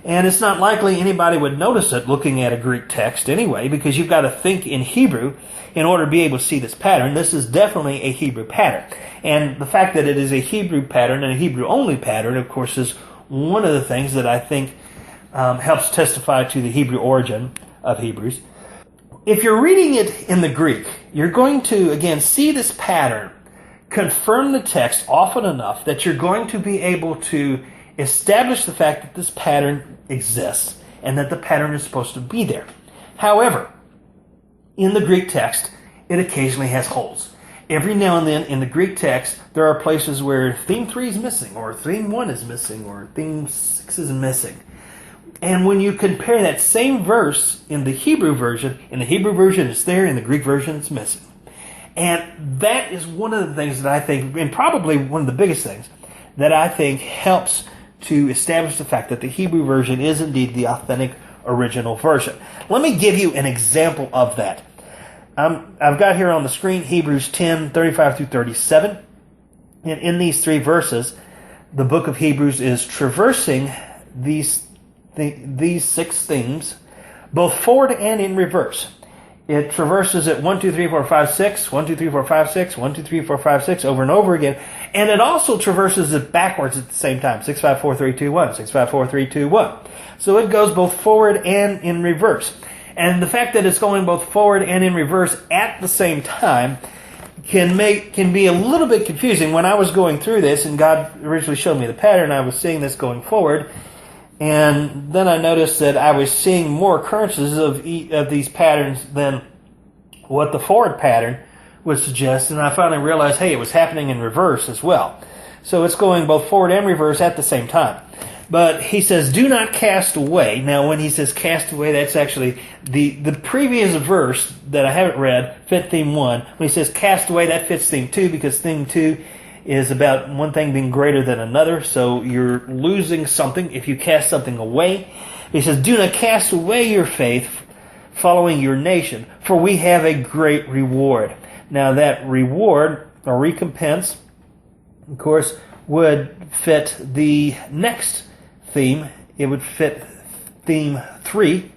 And it's not likely anybody would notice it looking at a Greek text anyway, because you've got to think in Hebrew in order to be able to see this pattern. This is definitely a Hebrew pattern. And the fact that it is a Hebrew pattern and a Hebrew-only pattern, of course, is one of the things that I think helps testify to the Hebrew origin of Hebrews. If you're reading it in the Greek, you're going to, again, see this pattern, confirm the text often enough that you're going to be able to establish the fact that this pattern exists and that the pattern is supposed to be there. However, in the Greek text, it occasionally has holes. Every now and then in the Greek text, there are places where theme 3 is missing, or theme 1 is missing, or theme 6 is missing. And when you compare that same verse in the Hebrew version it's there, in the Greek version it's missing. And that is one of the things that I think, and probably one of the biggest things, that I think helps to establish the fact that the Hebrew version is indeed the authentic original version. Let me give you an example of that. I've got here on the screen Hebrews 10, 35 through 37. And in these 3 verses, the book of Hebrews is traversing these 6 themes, both forward and in reverse. It traverses it 1, 2, 3, 4, 5, 6, 1, 2, 3, 4, 5, 6, 1, 2, 3, 4, 5, 6 over and over again. And it also traverses it backwards at the same time. 6, 5, 4, 3, 2, 1. 6, 5, 4, 3, 2, 1. So it goes both forward and in reverse. And the fact that it's going both forward and in reverse at the same time can be a little bit confusing. When I was going through this, and God originally showed me the pattern, I was seeing this going forward. And then I noticed that I was seeing more occurrences of these patterns than what the forward pattern would suggest. And I finally realized, hey, it was happening in reverse as well. So it's going both forward and reverse at the same time. But he says, do not cast away. Now, when he says cast away, that's actually the previous verse that I haven't read fit theme 1. When he says cast away, that fits theme 2, because theme 2 is about one thing being greater than another, so you're losing something if you cast something away. He says, do not cast away your faith following your nation, for we have a great reward. Now that reward, or recompense, of course, would fit the next theme. It would fit theme 3.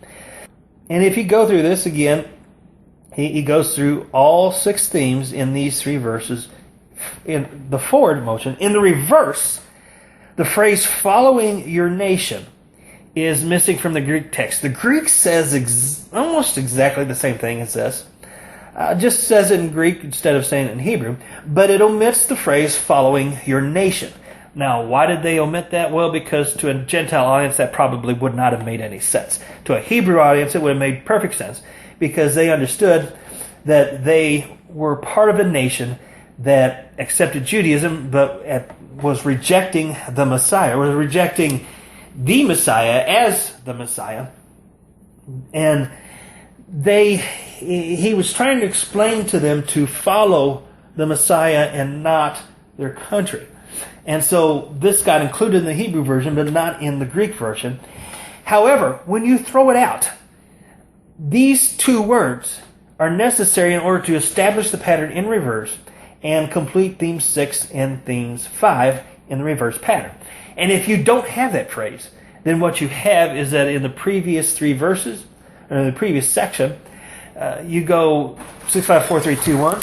And if you go through this again, he goes through all 6 themes in these 3 verses in the forward motion. In the reverse, the phrase following your nation is missing from the Greek text. The Greek says almost exactly the same thing as this. Just says it in Greek instead of saying it in Hebrew, but it omits the phrase following your nation. Now, why did they omit that? Well, because to a Gentile audience, that probably would not have made any sense. To a Hebrew audience, it would have made perfect sense, because they understood that they were part of a nation that accepted Judaism, but was rejecting the Messiah, was rejecting the Messiah as the Messiah. And he was trying to explain to them to follow the Messiah and not their country. And so this got included in the Hebrew version, but not in the Greek version. However, when you throw it out, these 2 words are necessary in order to establish the pattern in reverse and complete theme 6 and themes 5 in the reverse pattern. And if you don't have that phrase, then what you have is that in the previous 3 verses, or in the previous section, you go 6, 5, 4, 3, 2, 1.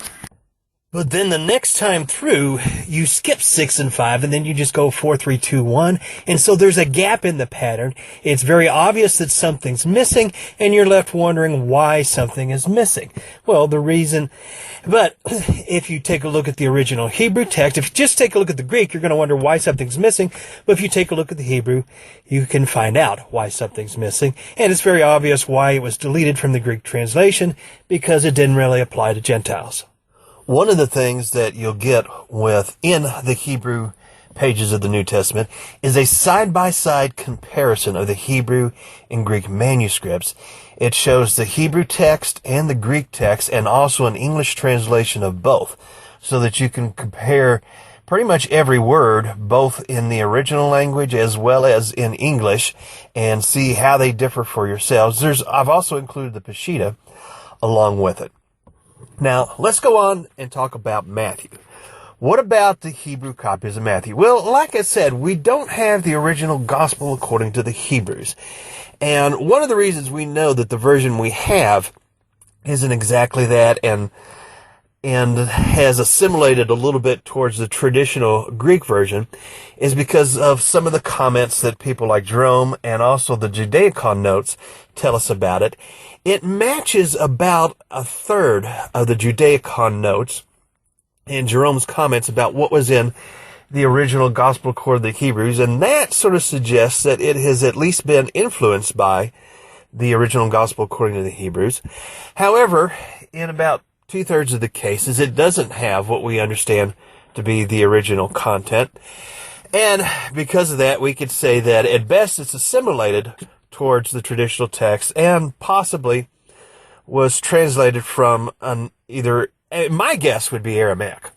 But then the next time through, you skip 6 and 5, and then you just go 4, 3, 2, 1. And so there's a gap in the pattern. It's very obvious that something's missing, and you're left wondering why something is missing. Well, but if you take a look at the original Hebrew text, if you just take a look at the Greek, you're going to wonder why something's missing. But if you take a look at the Hebrew, you can find out why something's missing. And it's very obvious why it was deleted from the Greek translation, because it didn't really apply to Gentiles. One of the things that you'll get within the Hebrew pages of the New Testament is a side-by-side comparison of the Hebrew and Greek manuscripts. It shows the Hebrew text and the Greek text, and also an English translation of both, so that you can compare pretty much every word, both in the original language as well as in English, and see how they differ for yourselves. I've also included the Peshitta along with it. Now, let's go on and talk about Matthew. What about the Hebrew copies of Matthew? Well, like I said, we don't have the original gospel according to the Hebrews. And one of the reasons we know that the version we have isn't exactly that and has assimilated a little bit towards the traditional Greek version is because of some of the comments that people like Jerome and also the Judaicon notes tell us about it. It matches about a third of the Judaicon notes and Jerome's comments about what was in the original gospel according to the Hebrews, and that sort of suggests that it has at least been influenced by the original gospel according to the Hebrews. However, in about 2/3 of the cases, it doesn't have what we understand to be the original content. And because of that, we could say that at best it's assimilated towards the traditional text and possibly was translated from either, my guess would be Aramaic,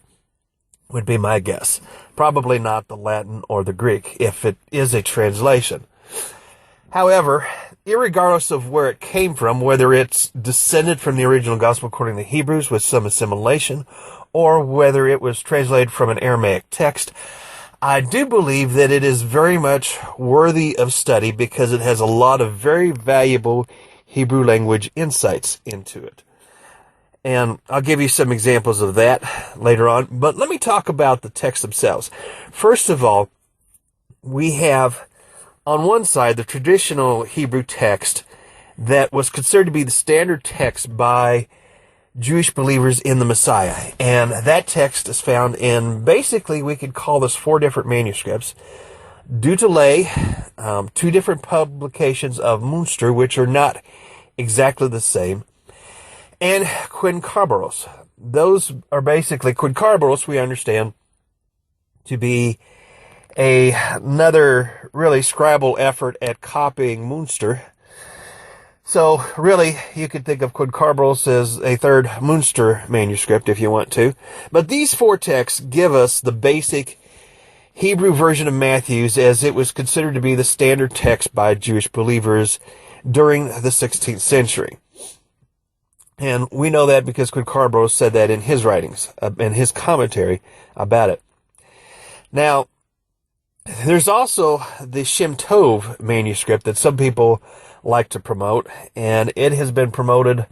would be my guess. Probably not the Latin or the Greek, if it is a translation. However, irregardless of where it came from, whether it's descended from the original gospel according to the Hebrews with some assimilation, or whether it was translated from an Aramaic text, I do believe that it is very much worthy of study because it has a lot of very valuable Hebrew language insights into it. And I'll give you some examples of that later on. But let me talk about the texts themselves. First of all, we have on one side the traditional Hebrew text that was considered to be the standard text by Jewish believers in the Messiah. And that text is found in, basically, we could call this 4 different manuscripts. Dutele, 2 different publications of Munster, which are not exactly the same, and Quincarboros. Those are basically, Quincarboros we understand to be another really scribal effort at copying Munster. So really, you could think of Quincarboros as a third Munster manuscript if you want to. But these four texts give us the basic Hebrew version of Matthew's, as it was considered to be the standard text by Jewish believers during the 16th century. And we know that because Quincarboros said that in his writings, in his commentary about it. Now, there's also the Shem Tov manuscript that some people like to promote, and it has been promoted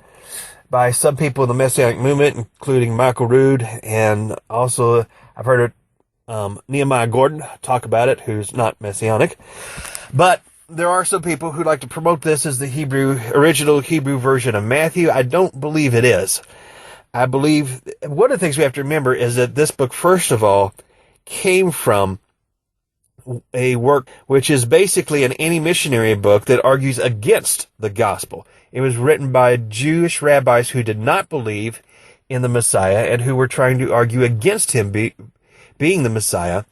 by some people in the Messianic movement, including Michael Rood, and also I've heard Nehemiah Gordon talk about it, who's not Messianic. But there are some people who like to promote this as the original Hebrew version of Matthew. I don't believe it is. I believe one of the things we have to remember is that this book, first of all, came from a work which is basically an anti-missionary book that argues against the gospel. It was written by Jewish rabbis who did not believe in the Messiah and who were trying to argue against him being the Messiah.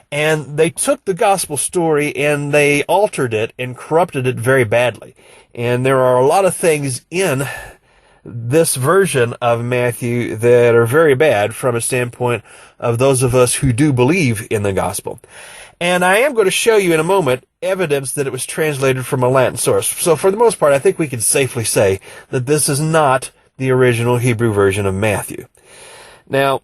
And they took the gospel story and they altered it and corrupted it very badly. And there are a lot of things in this version of Matthew that are very bad from a standpoint of those of us who do believe in the gospel. And I am going to show you in a moment evidence that it was translated from a Latin source. So for the most part, I think we can safely say that this is not the original Hebrew version of Matthew. Now,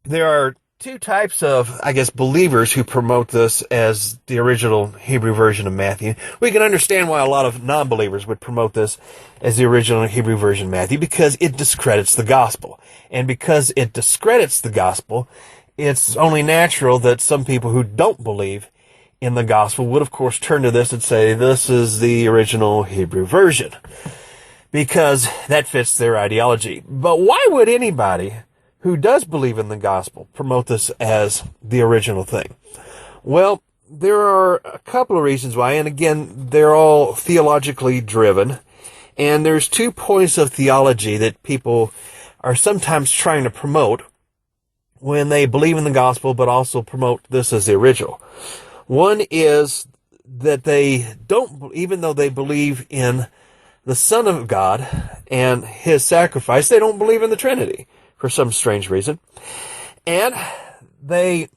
there are two types of, believers who promote this as the original Hebrew version of Matthew. We can understand why a lot of non-believers would promote this as the original Hebrew version of Matthew, because it discredits the gospel. And because it discredits the gospel, it's only natural that some people who don't believe in the gospel would, of course, turn to this and say, this is the original Hebrew version, because that fits their ideology. But why would anybody who does believe in the gospel promote this as the original thing? Well, there are a couple of reasons why, and again, they're all theologically driven, and there's 2 points of theology that people are sometimes trying to promote when they believe in the gospel, but also promote this as the original. One is that they don't, even though they believe in the Son of God and his sacrifice, they don't believe in the Trinity for some strange reason. And they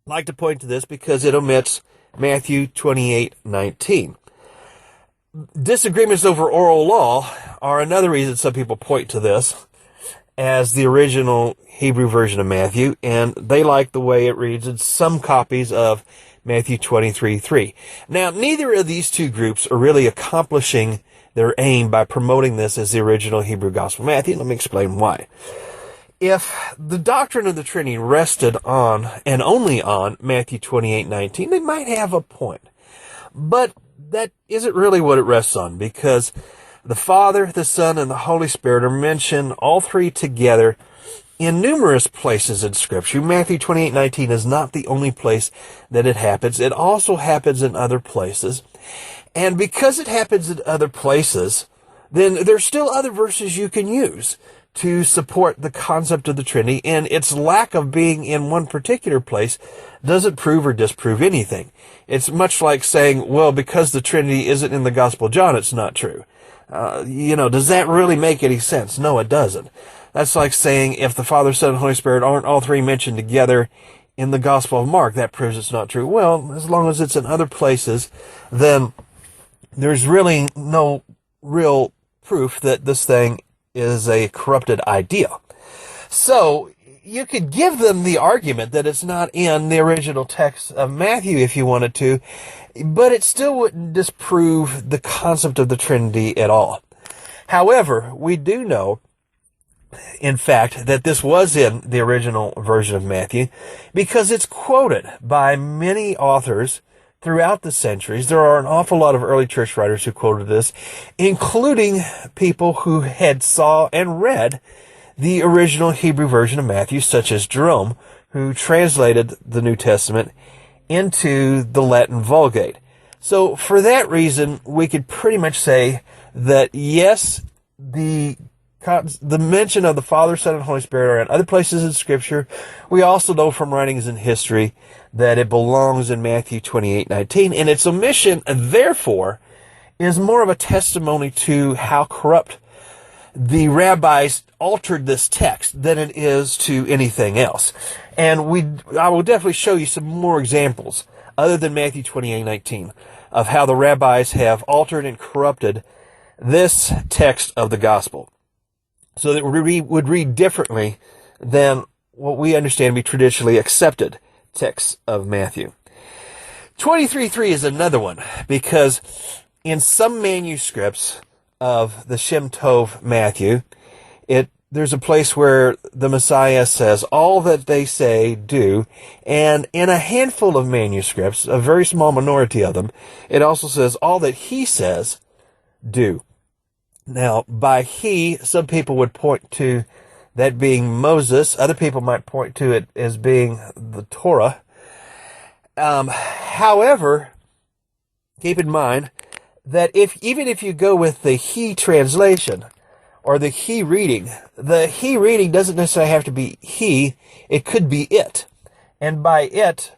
like to point to this because it omits Matthew 28:19. Disagreements over oral law are another reason some people point to this as the original Hebrew version of Matthew, and they like the way it reads in some copies of Matthew 23:3. Now, neither of these two groups are really accomplishing their aim by promoting this as the original Hebrew Gospel of Matthew. Let me explain why. If the doctrine of the Trinity rested on, and only on, Matthew 28:19, they might have a point. But that isn't really what it rests on, because the Father, the Son, and the Holy Spirit are mentioned, all three together, in numerous places in Scripture. Matthew 28:19 is not the only place that it happens. It also happens in other places. And because it happens in other places, then there's still other verses you can use to support the concept of the Trinity, and its lack of being in one particular place doesn't prove or disprove anything. It's much like saying, well, because the Trinity isn't in the Gospel of John, it's not true. Does that really make any sense? No, it doesn't. That's like saying if the Father, Son, and Holy Spirit aren't all three mentioned together in the Gospel of Mark, that proves it's not true. Well, as long as it's in other places, then there's really no real proof that this thing is a corrupted idea. So you could give them the argument that it's not in the original text of Matthew if you wanted to, but it still wouldn't disprove the concept of the Trinity at all. However, we do know, in fact, that this was in the original version of Matthew because it's quoted by many authors throughout the centuries. There are an awful lot of early church writers who quoted this, including people who had saw and read the original Hebrew version of Matthew, such as Jerome, who translated the New Testament into the Latin Vulgate. So for that reason, we could pretty much say that yes, the mention of the Father, Son, and Holy Spirit are in other places in Scripture. We also know from writings in history that it belongs in Matthew 28:19, and its omission, therefore, is more of a testimony to how corrupt the rabbis altered this text than it is to anything else. And I will definitely show you some more examples other than Matthew 28:19 of how the rabbis have altered and corrupted this text of the gospel so that we would read differently than what we understand to be traditionally accepted texts of Matthew. 23:3 is another one, because in some manuscripts of the Shem Tov Matthew, there's a place where the Messiah says, all that they say, do. And in a handful of manuscripts, a very small minority of them, it also says, all that he says, do. Now, by he, some people would point to that being Moses. Other people might point to it as being the Torah. However, keep in mind that even if you go with the he translation, or the he reading doesn't necessarily have to be he, it could be it. And by it,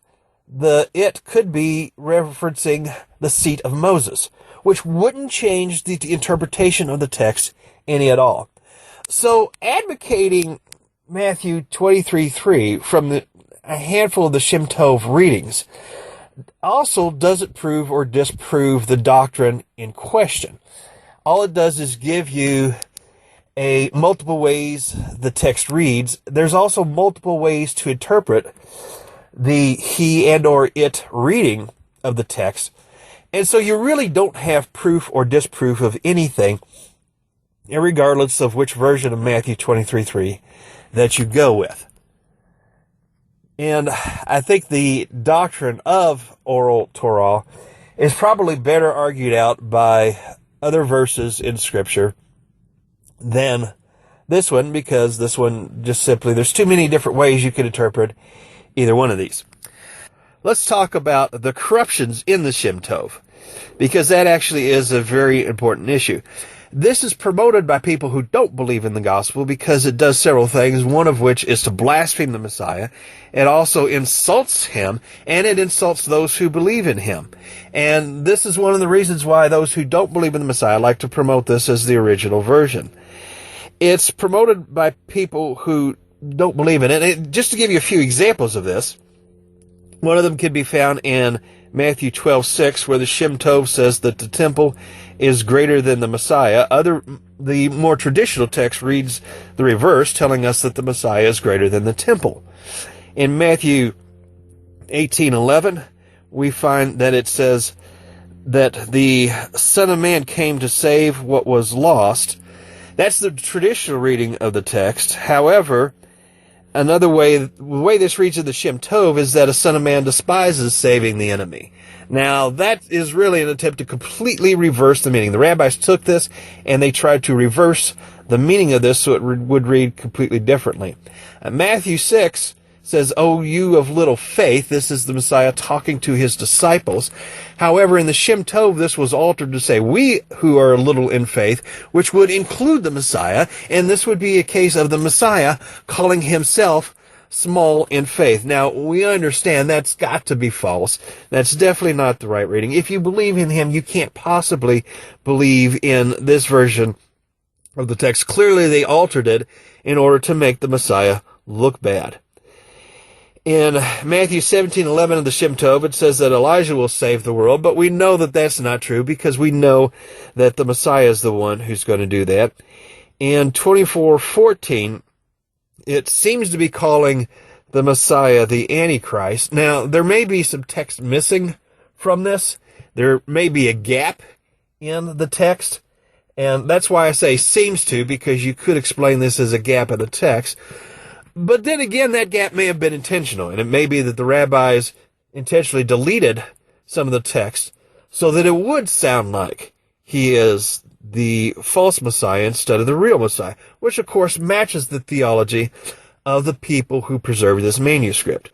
the it could be referencing the seat of Moses, which wouldn't change the interpretation of the text any at all. So advocating Matthew 23:3 from a handful of the Shem Tov readings also doesn't prove or disprove the doctrine in question. All it does is give you multiple ways the text reads. There's also multiple ways to interpret the he and or it reading of the text. And so you really don't have proof or disproof of anything, regardless of which version of Matthew 23:3 that you go with. And I think the doctrine of oral Torah is probably better argued out by other verses in Scripture than this one, because this one just simply, there's too many different ways you could interpret either one of these. Let's talk about the corruptions in the Shem Tov, because that actually is a very important issue. This is promoted by people who don't believe in the gospel because it does several things, one of which is to blaspheme the Messiah. It also insults him, and it insults those who believe in him. And this is one of the reasons why those who don't believe in the Messiah like to promote this as the original version. It's promoted by people who don't believe in it. And just to give you a few examples of this, one of them can be found in Matthew 12:6, where the Shem Tov says that the temple is greater than the Messiah. The more traditional text reads the reverse, telling us that the Messiah is greater than the temple. In Matthew 18:11, we find that it says that the Son of Man came to save what was lost. That's the traditional reading of the text. However, another way, the way this reads in the Shem Tov is that a Son of Man despises saving the enemy. Now, that is really an attempt to completely reverse the meaning. The rabbis took this and they tried to reverse the meaning of this so it would read completely differently. Matthew 6 says, "O you of little faith." This is the Messiah talking to his disciples. However, in the Shem Tov, this was altered to say, "we who are little in faith," which would include the Messiah, and this would be a case of the Messiah calling himself small in faith. Now, we understand that's got to be false. That's definitely not the right reading. If you believe in him, you can't possibly believe in this version of the text. Clearly, they altered it in order to make the Messiah look bad. In Matthew 17:11 of the Shem Tov, it says that Elijah will save the world, but we know that that's not true because we know that the Messiah is the one who's going to do that. In 24:14, it seems to be calling the Messiah the Antichrist. Now, there may be some text missing from this. There may be a gap in the text, and that's why I say seems to, because you could explain this as a gap in the text. But then again, that gap may have been intentional, and it may be that the rabbis intentionally deleted some of the text so that it would sound like he is the false Messiah instead of the real Messiah, which of course matches the theology of the people who preserved this manuscript.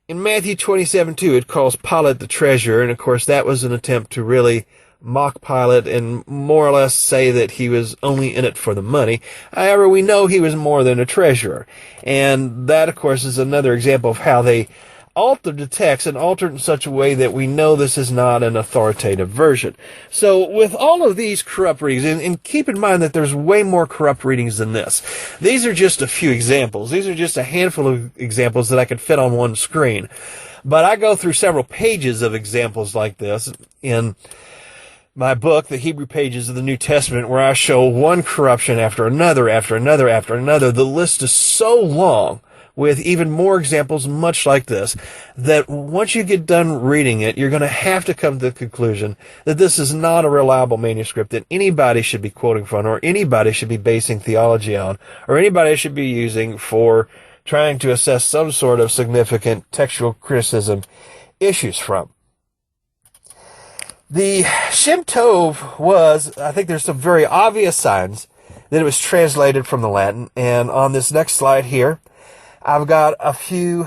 In Matthew 27:2, it calls Pilate the treasurer, and of course that was an attempt to really mock Pilate and more or less say that he was only in it for the money. However, we know he was more than a treasurer. And that, of course, is another example of how they altered the text and altered in such a way that we know this is not an authoritative version. So with all of these corrupt readings, and keep in mind that there's way more corrupt readings than this. These are just a few examples. These are just a handful of examples that I could fit on one screen. But I go through several pages of examples like this in my book, The Hebrew Pages of the New Testament, where I show one corruption after another, after another, after another. The list is so long, with even more examples much like this, that once you get done reading it, you're going to have to come to the conclusion that this is not a reliable manuscript that anybody should be quoting from, or anybody should be basing theology on, or anybody should be using for trying to assess some sort of significant textual criticism issues from. The Shem Tov was, I think there's some very obvious signs that it was translated from the Latin, and on this next slide here, I've got a few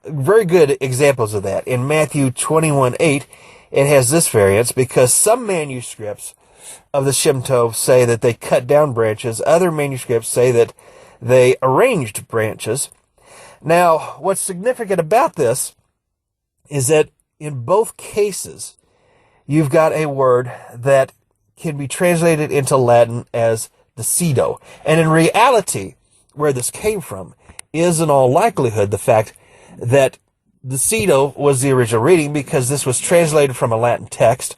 very good examples of that. In Matthew 21:8, it has this variance, because some manuscripts of the Shem Tov say that they cut down branches. Other manuscripts say that they arranged branches. Now, what's significant about this is that in both cases, you've got a word that can be translated into Latin as decido. And in reality, where this came from is in all likelihood the fact that decido was the original reading, because this was translated from a Latin text,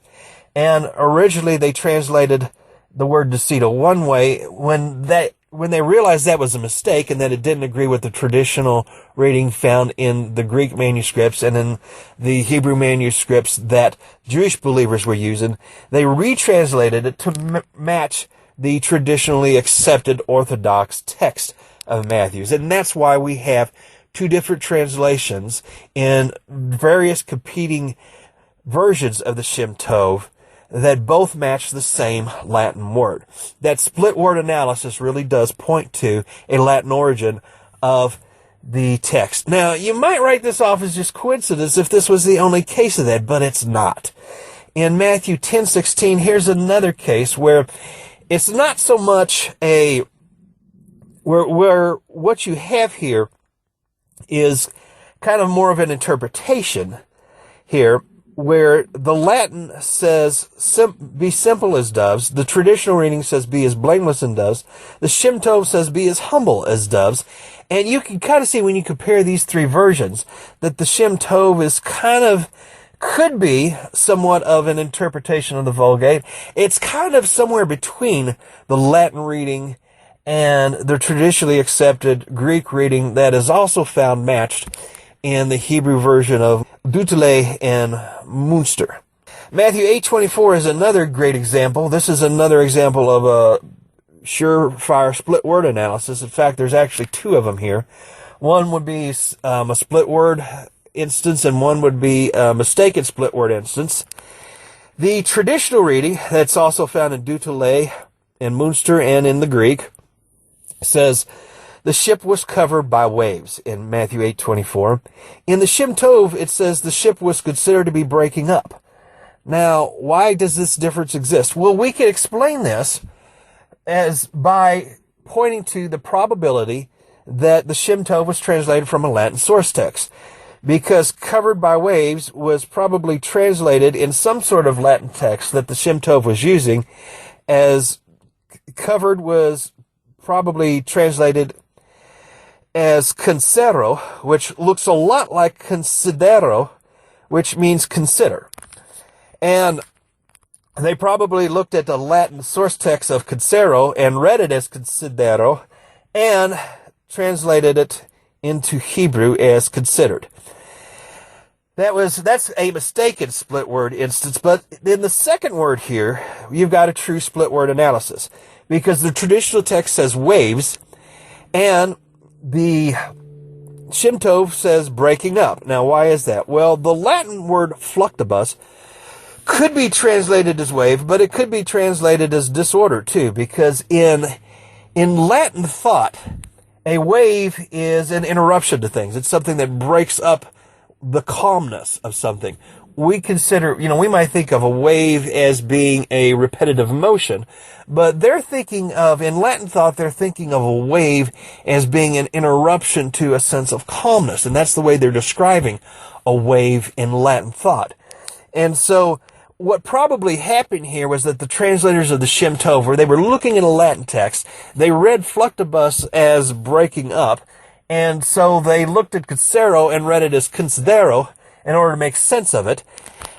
and originally they translated the word decido one way. When they realized that was a mistake and that it didn't agree with the traditional reading found in the Greek manuscripts and in the Hebrew manuscripts that Jewish believers were using, they retranslated it to match the traditionally accepted Orthodox text of Matthew's. And that's why we have two different translations in various competing versions of the Shem Tov that both match the same Latin word. That split word analysis really does point to a Latin origin of the text. Now, you might write this off as just coincidence if this was the only case of that, but it's not. In Matthew 10:16, here's another case where it's not so much where what you have here is kind of more of an interpretation here, where the Latin says, be simple as doves. The traditional reading says, be as blameless as doves. The Shem Tov says, be as humble as doves. And you can kind of see when you compare these three versions that the Shem Tov is could be somewhat of an interpretation of the Vulgate. It's kind of somewhere between the Latin reading and the traditionally accepted Greek reading that is also found matched in the Hebrew version of Untitled and Munster. Matthew 8:24 is another great example. This is another example of a surefire split word analysis. In fact, there's actually two of them here. One would be a split word instance, and one would be a mistaken split word instance. The traditional reading that's also found in Untitled and Munster and in the Greek says, the ship was covered by waves in Matthew 8:24. In the Shem Tov, it says the ship was considered to be breaking up. Now, why does this difference exist? Well, we can explain this as by pointing to the probability that the Shem Tov was translated from a Latin source text, because covered by waves was probably translated in some sort of Latin text that the Shem Tov was using, as covered was probably translated as considero, which looks a lot like considero, which means consider. And they probably looked at the Latin source text of considero and read it as considero and translated it into Hebrew as considered. That's a mistaken split word instance, but in the second word here, you've got a true split word analysis, because the traditional text says waves, and the Shem Tov says breaking up. Now, why is that? Well, the Latin word fluctibus could be translated as wave, but it could be translated as disorder too, because in Latin thought, a wave is an interruption to things. It's something that breaks up the calmness of something. We consider, we might think of a wave as being a repetitive motion, but in Latin thought, they're thinking of a wave as being an interruption to a sense of calmness, and that's the way they're describing a wave in Latin thought. And so what probably happened here was that the translators of the Shem Tov, where they were looking at a Latin text, they read fluctibus as breaking up, and so they looked at considero and read it as considero in order to make sense of it,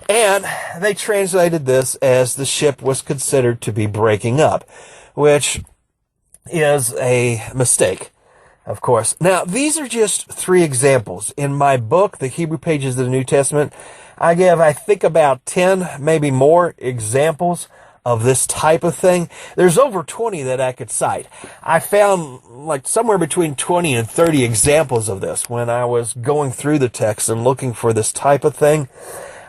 and they translated this as the ship was considered to be breaking up, which is a mistake, of course. Now, these are just 3 examples. In my book, The Hebrew Pages of the New Testament, I give, I think, about 10, maybe more examples of this type of thing. There's over 20 that I could cite. I found like somewhere between 20 and 30 examples of this when I was going through the text and looking for this type of thing.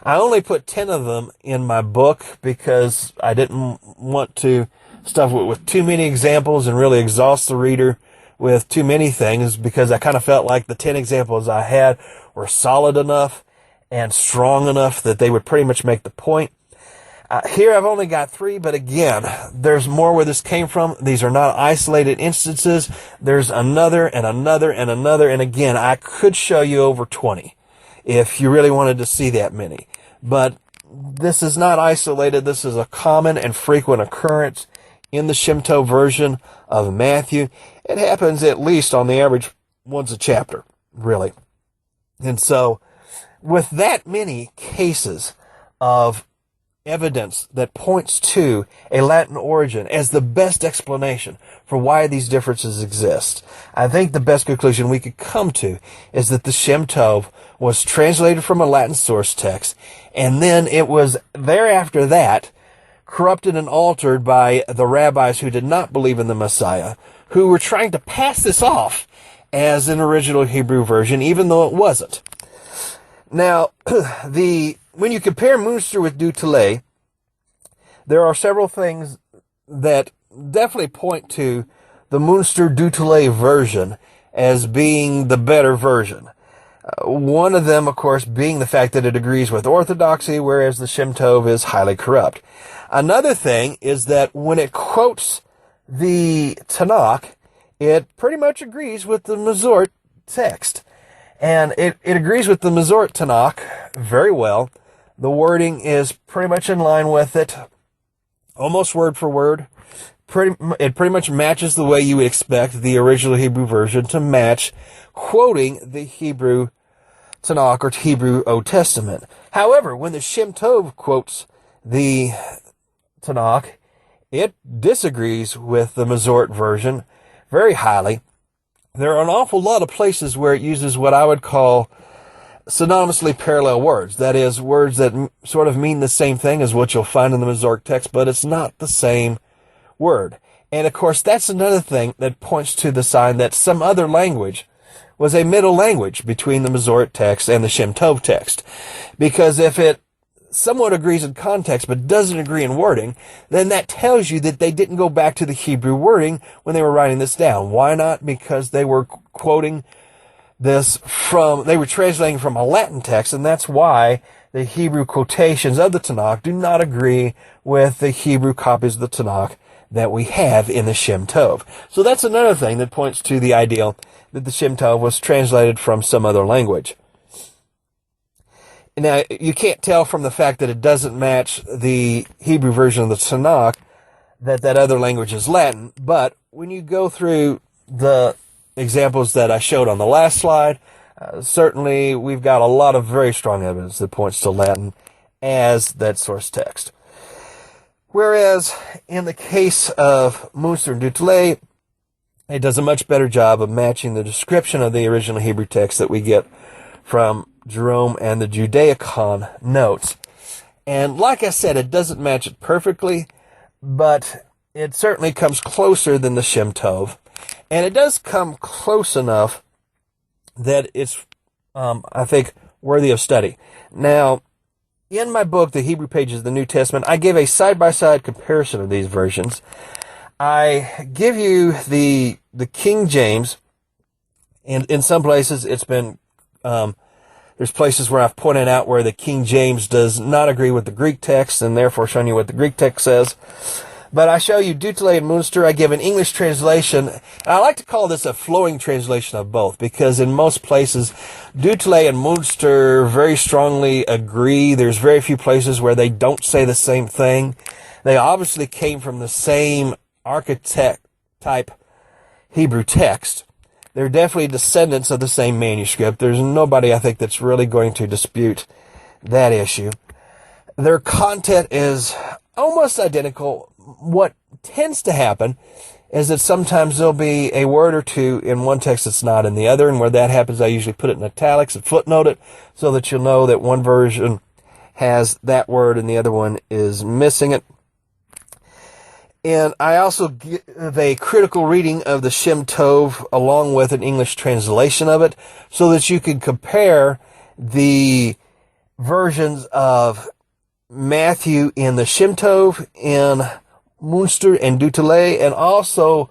I only put 10 of them in my book because I didn't want to stuff with too many examples and really exhaust the reader with too many things, because I kind of felt like the 10 examples I had were solid enough and strong enough that they would pretty much make the point. Here I've only got 3, but again, there's more where this came from. These are not isolated instances. There's another and another and another, and again, I could show you over 20 if you really wanted to see that many. But this is not isolated. This is a common and frequent occurrence in the Shem Tov version of Matthew. It happens at least on the average once a chapter, really. And so, with that many cases of evidence that points to a Latin origin as the best explanation for why these differences exist, I think the best conclusion we could come to is that the Shem Tov was translated from a Latin source text, and then it was thereafter that corrupted and altered by the rabbis who did not believe in the Messiah, who were trying to pass this off as an original Hebrew version, even though it wasn't. Now, when you compare Munster with Du Tillet, there are several things that definitely point to the Munster Du Tillet version as being the better version. One of them, of course, being the fact that it agrees with orthodoxy, whereas the Shem Tov is highly corrupt. Another thing is that when it quotes the Tanakh, it pretty much agrees with the Mazort text. And it agrees with the Mazort Tanakh very well. The wording is pretty much in line with it, almost word for word. It pretty much matches the way you would expect the original Hebrew version to match, quoting the Hebrew Tanakh or Hebrew Old Testament. However, when the Shem Tov quotes the Tanakh, it disagrees with the Mazort version very highly. There are an awful lot of places where it uses what I would call synonymously parallel words. That is, words that sort of mean the same thing as what you'll find in the Mazort text, but it's not the same word. And of course, that's another thing that points to the sign that some other language was a middle language between the Mazort text and the Shem Tov text. Because if it somewhat agrees in context but doesn't agree in wording, then that tells you that they didn't go back to the Hebrew wording when they were writing this down. Why not? Because they were quoting this they were translating from a Latin text, and that's why the Hebrew quotations of the Tanakh do not agree with the Hebrew copies of the Tanakh that we have in the Shem Tov. So that's another thing that points to the idea that the Shem Tov was translated from some other language. Now, you can't tell from the fact that it doesn't match the Hebrew version of the Tanakh that other language is Latin, but when you go through the examples that I showed on the last slide, certainly we've got a lot of very strong evidence that points to Latin as that source text. Whereas, in the case of Munster and Du Tillet, it does a much better job of matching the description of the original Hebrew text that we get from Jerome and the Judaicon notes. And like I said, it doesn't match it perfectly, but it certainly comes closer than the Shem Tov. And it does come close enough that it's, I think, worthy of study. Now, in my book, The Hebrew Pages of the New Testament, I give a side-by-side comparison of these versions. I give you the King James, and in some places it's been, there's places where I've pointed out where the King James does not agree with the Greek text, and therefore showing you what the Greek text says. But I show you Dutele and Munster. I give an English translation. And I like to call this a flowing translation of both, because in most places, Dutele and Munster very strongly agree. There's very few places where they don't say the same thing. They obviously came from the same architect type Hebrew text. They're definitely descendants of the same manuscript. There's nobody, I think, that's really going to dispute that issue. Their content is almost identical. What tends to happen is that sometimes there'll be a word or two in one text that's not in the other, and where that happens, I usually put it in italics and footnote it so that you'll know that one version has that word and the other one is missing it. And I also give a critical reading of the Shem Tov along with an English translation of it so that you can compare the versions of Matthew in the Shem Tov, in Munster and Dutele, and also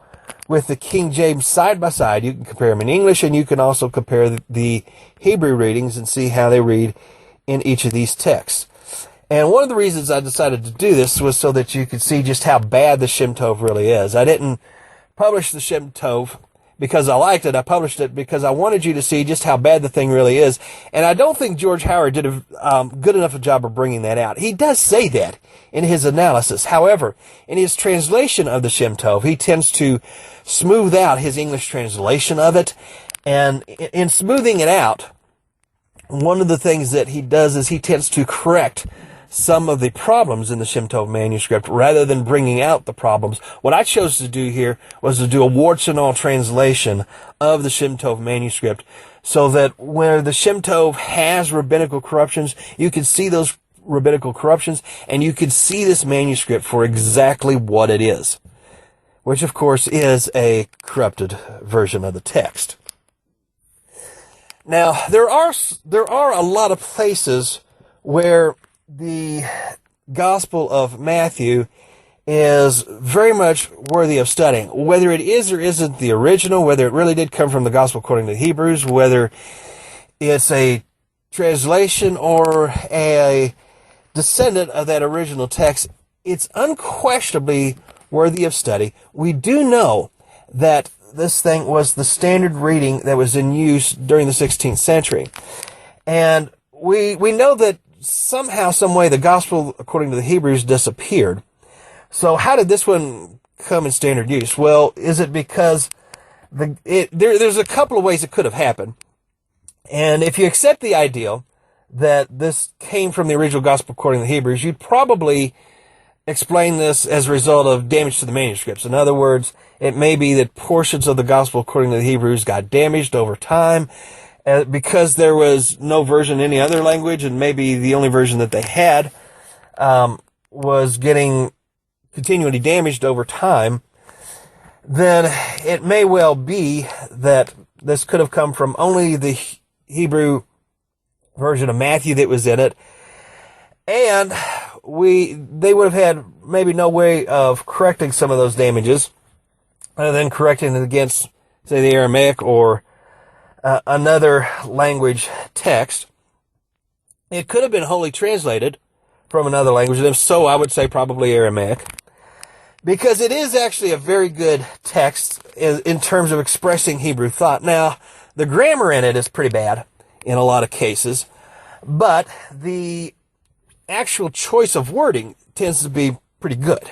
with the King James side by side. You can compare them in English, and you can also compare the Hebrew readings and see how they read in each of these texts. And one of the reasons I decided to do this was so that you could see just how bad the Shem Tov really is. I didn't publish the Shem Tov because I liked it. I published it because I wanted you to see just how bad the thing really is. And I don't think George Howard did a good enough a job of bringing that out. He does say that in his analysis. However, in his translation of the Shem Tov, he tends to smooth out his English translation of it. And in smoothing it out, one of the things that he does is he tends to correct some of the problems in the Shem Tov manuscript rather than bringing out the problems. What I chose to do here was to do a warts and all translation of the Shem Tov manuscript so that where the Shem Tov has rabbinical corruptions, you can see those rabbinical corruptions and you can see this manuscript for exactly what it is, which of course is a corrupted version of the text. Now, there are a lot of places where the Gospel of Matthew is very much worthy of studying. Whether it is or isn't the original, whether it really did come from the Gospel according to the Hebrews, whether it's a translation or a descendant of that original text, it's unquestionably worthy of study. We do know that this thing was the standard reading that was in use during the 16th century. And we know that somehow, some way, the Gospel according to the Hebrews disappeared. So how did this one come in standard use? Well, is it because there's a couple of ways it could have happened. And if you accept the ideal that this came from the original Gospel according to the Hebrews, you'd probably explain this as a result of damage to the manuscripts. In other words, it may be that portions of the Gospel according to the Hebrews got damaged over time, because there was no version in any other language, and maybe the only version that they had was getting continually damaged over time. Then it may well be that this could have come from only the Hebrew version of Matthew that was in it, and they would have had maybe no way of correcting some of those damages other than correcting it against, say, the Aramaic or another language text. It could have been wholly translated from another language, and if so, I would say probably Aramaic, because it is actually a very good text in terms of expressing Hebrew thought. Now, the grammar in it is pretty bad in a lot of cases, but the actual choice of wording tends to be pretty good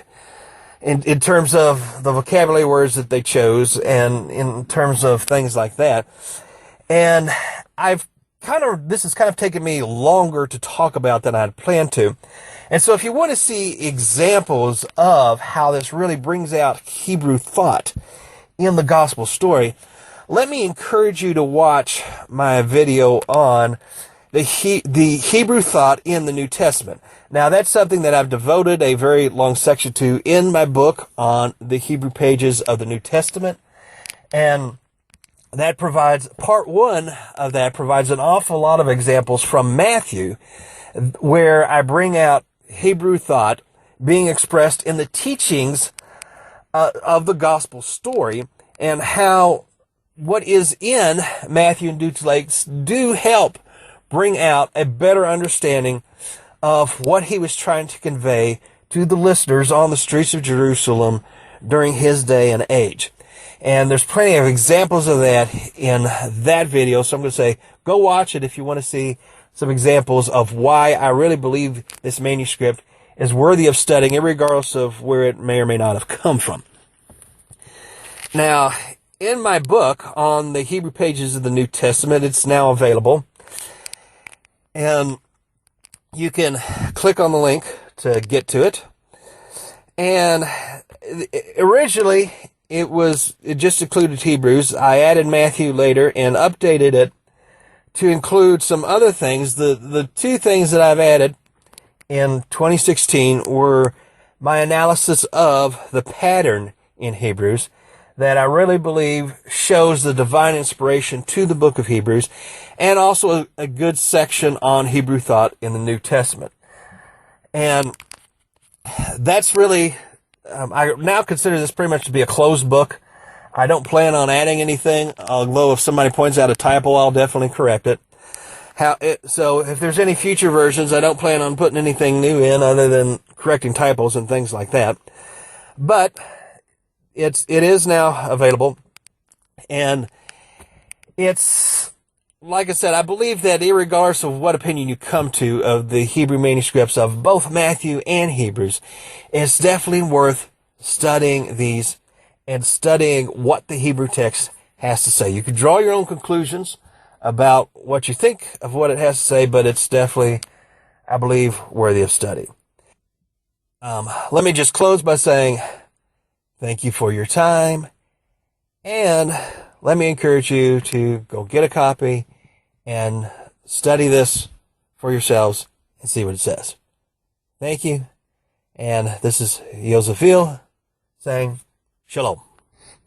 in terms of the vocabulary words that they chose and in terms of things like that. And this has kind of taken me longer to talk about than I'd planned to. And so if you want to see examples of how this really brings out Hebrew thought in the gospel story, let me encourage you to watch my video on the Hebrew thought in the New Testament. Now, that's something that I've devoted a very long section to in my book on the Hebrew pages of the New Testament. And that part one of that provides an awful lot of examples from Matthew where I bring out Hebrew thought being expressed in the teachings of the gospel story, and how what is in Matthew and Dutele do help bring out a better understanding of what he was trying to convey to the listeners on the streets of Jerusalem during his day and age. And there's plenty of examples of that in that video. So I'm going to say, go watch it if you want to see some examples of why I really believe this manuscript is worthy of studying, regardless of where it may or may not have come from. Now, in my book on the Hebrew pages of the New Testament, it's now available. And you can click on the link to get to it. And originally, it just included Hebrews. I added Matthew later and updated it to include some other things. The two things that I've added in 2016 were my analysis of the pattern in Hebrews that I really believe shows the divine inspiration to the book of Hebrews, and also a good section on Hebrew thought in the New Testament. And that's really, I now consider this pretty much to be a closed book. I don't plan on adding anything, although if somebody points out a typo, I'll definitely correct it. So if there's any future versions, I don't plan on putting anything new in other than correcting typos and things like that. But it is now available, and it's, like I said, I believe that irregardless of what opinion you come to of the Hebrew manuscripts of both Matthew and Hebrews, it's definitely worth studying these and studying what the Hebrew text has to say. You can draw your own conclusions about what you think of what it has to say, but it's definitely, I believe, worthy of study. Let me just close by saying thank you for your time, and let me encourage you to go get a copy and study this for yourselves and see what it says. Thank you, and this is Yosefil saying Shalom.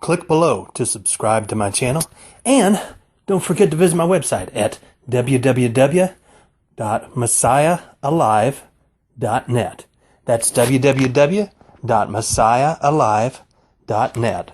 Click below to subscribe to my channel, and don't forget to visit my website at www.messiahalive.net. That's www.messiahalive.net.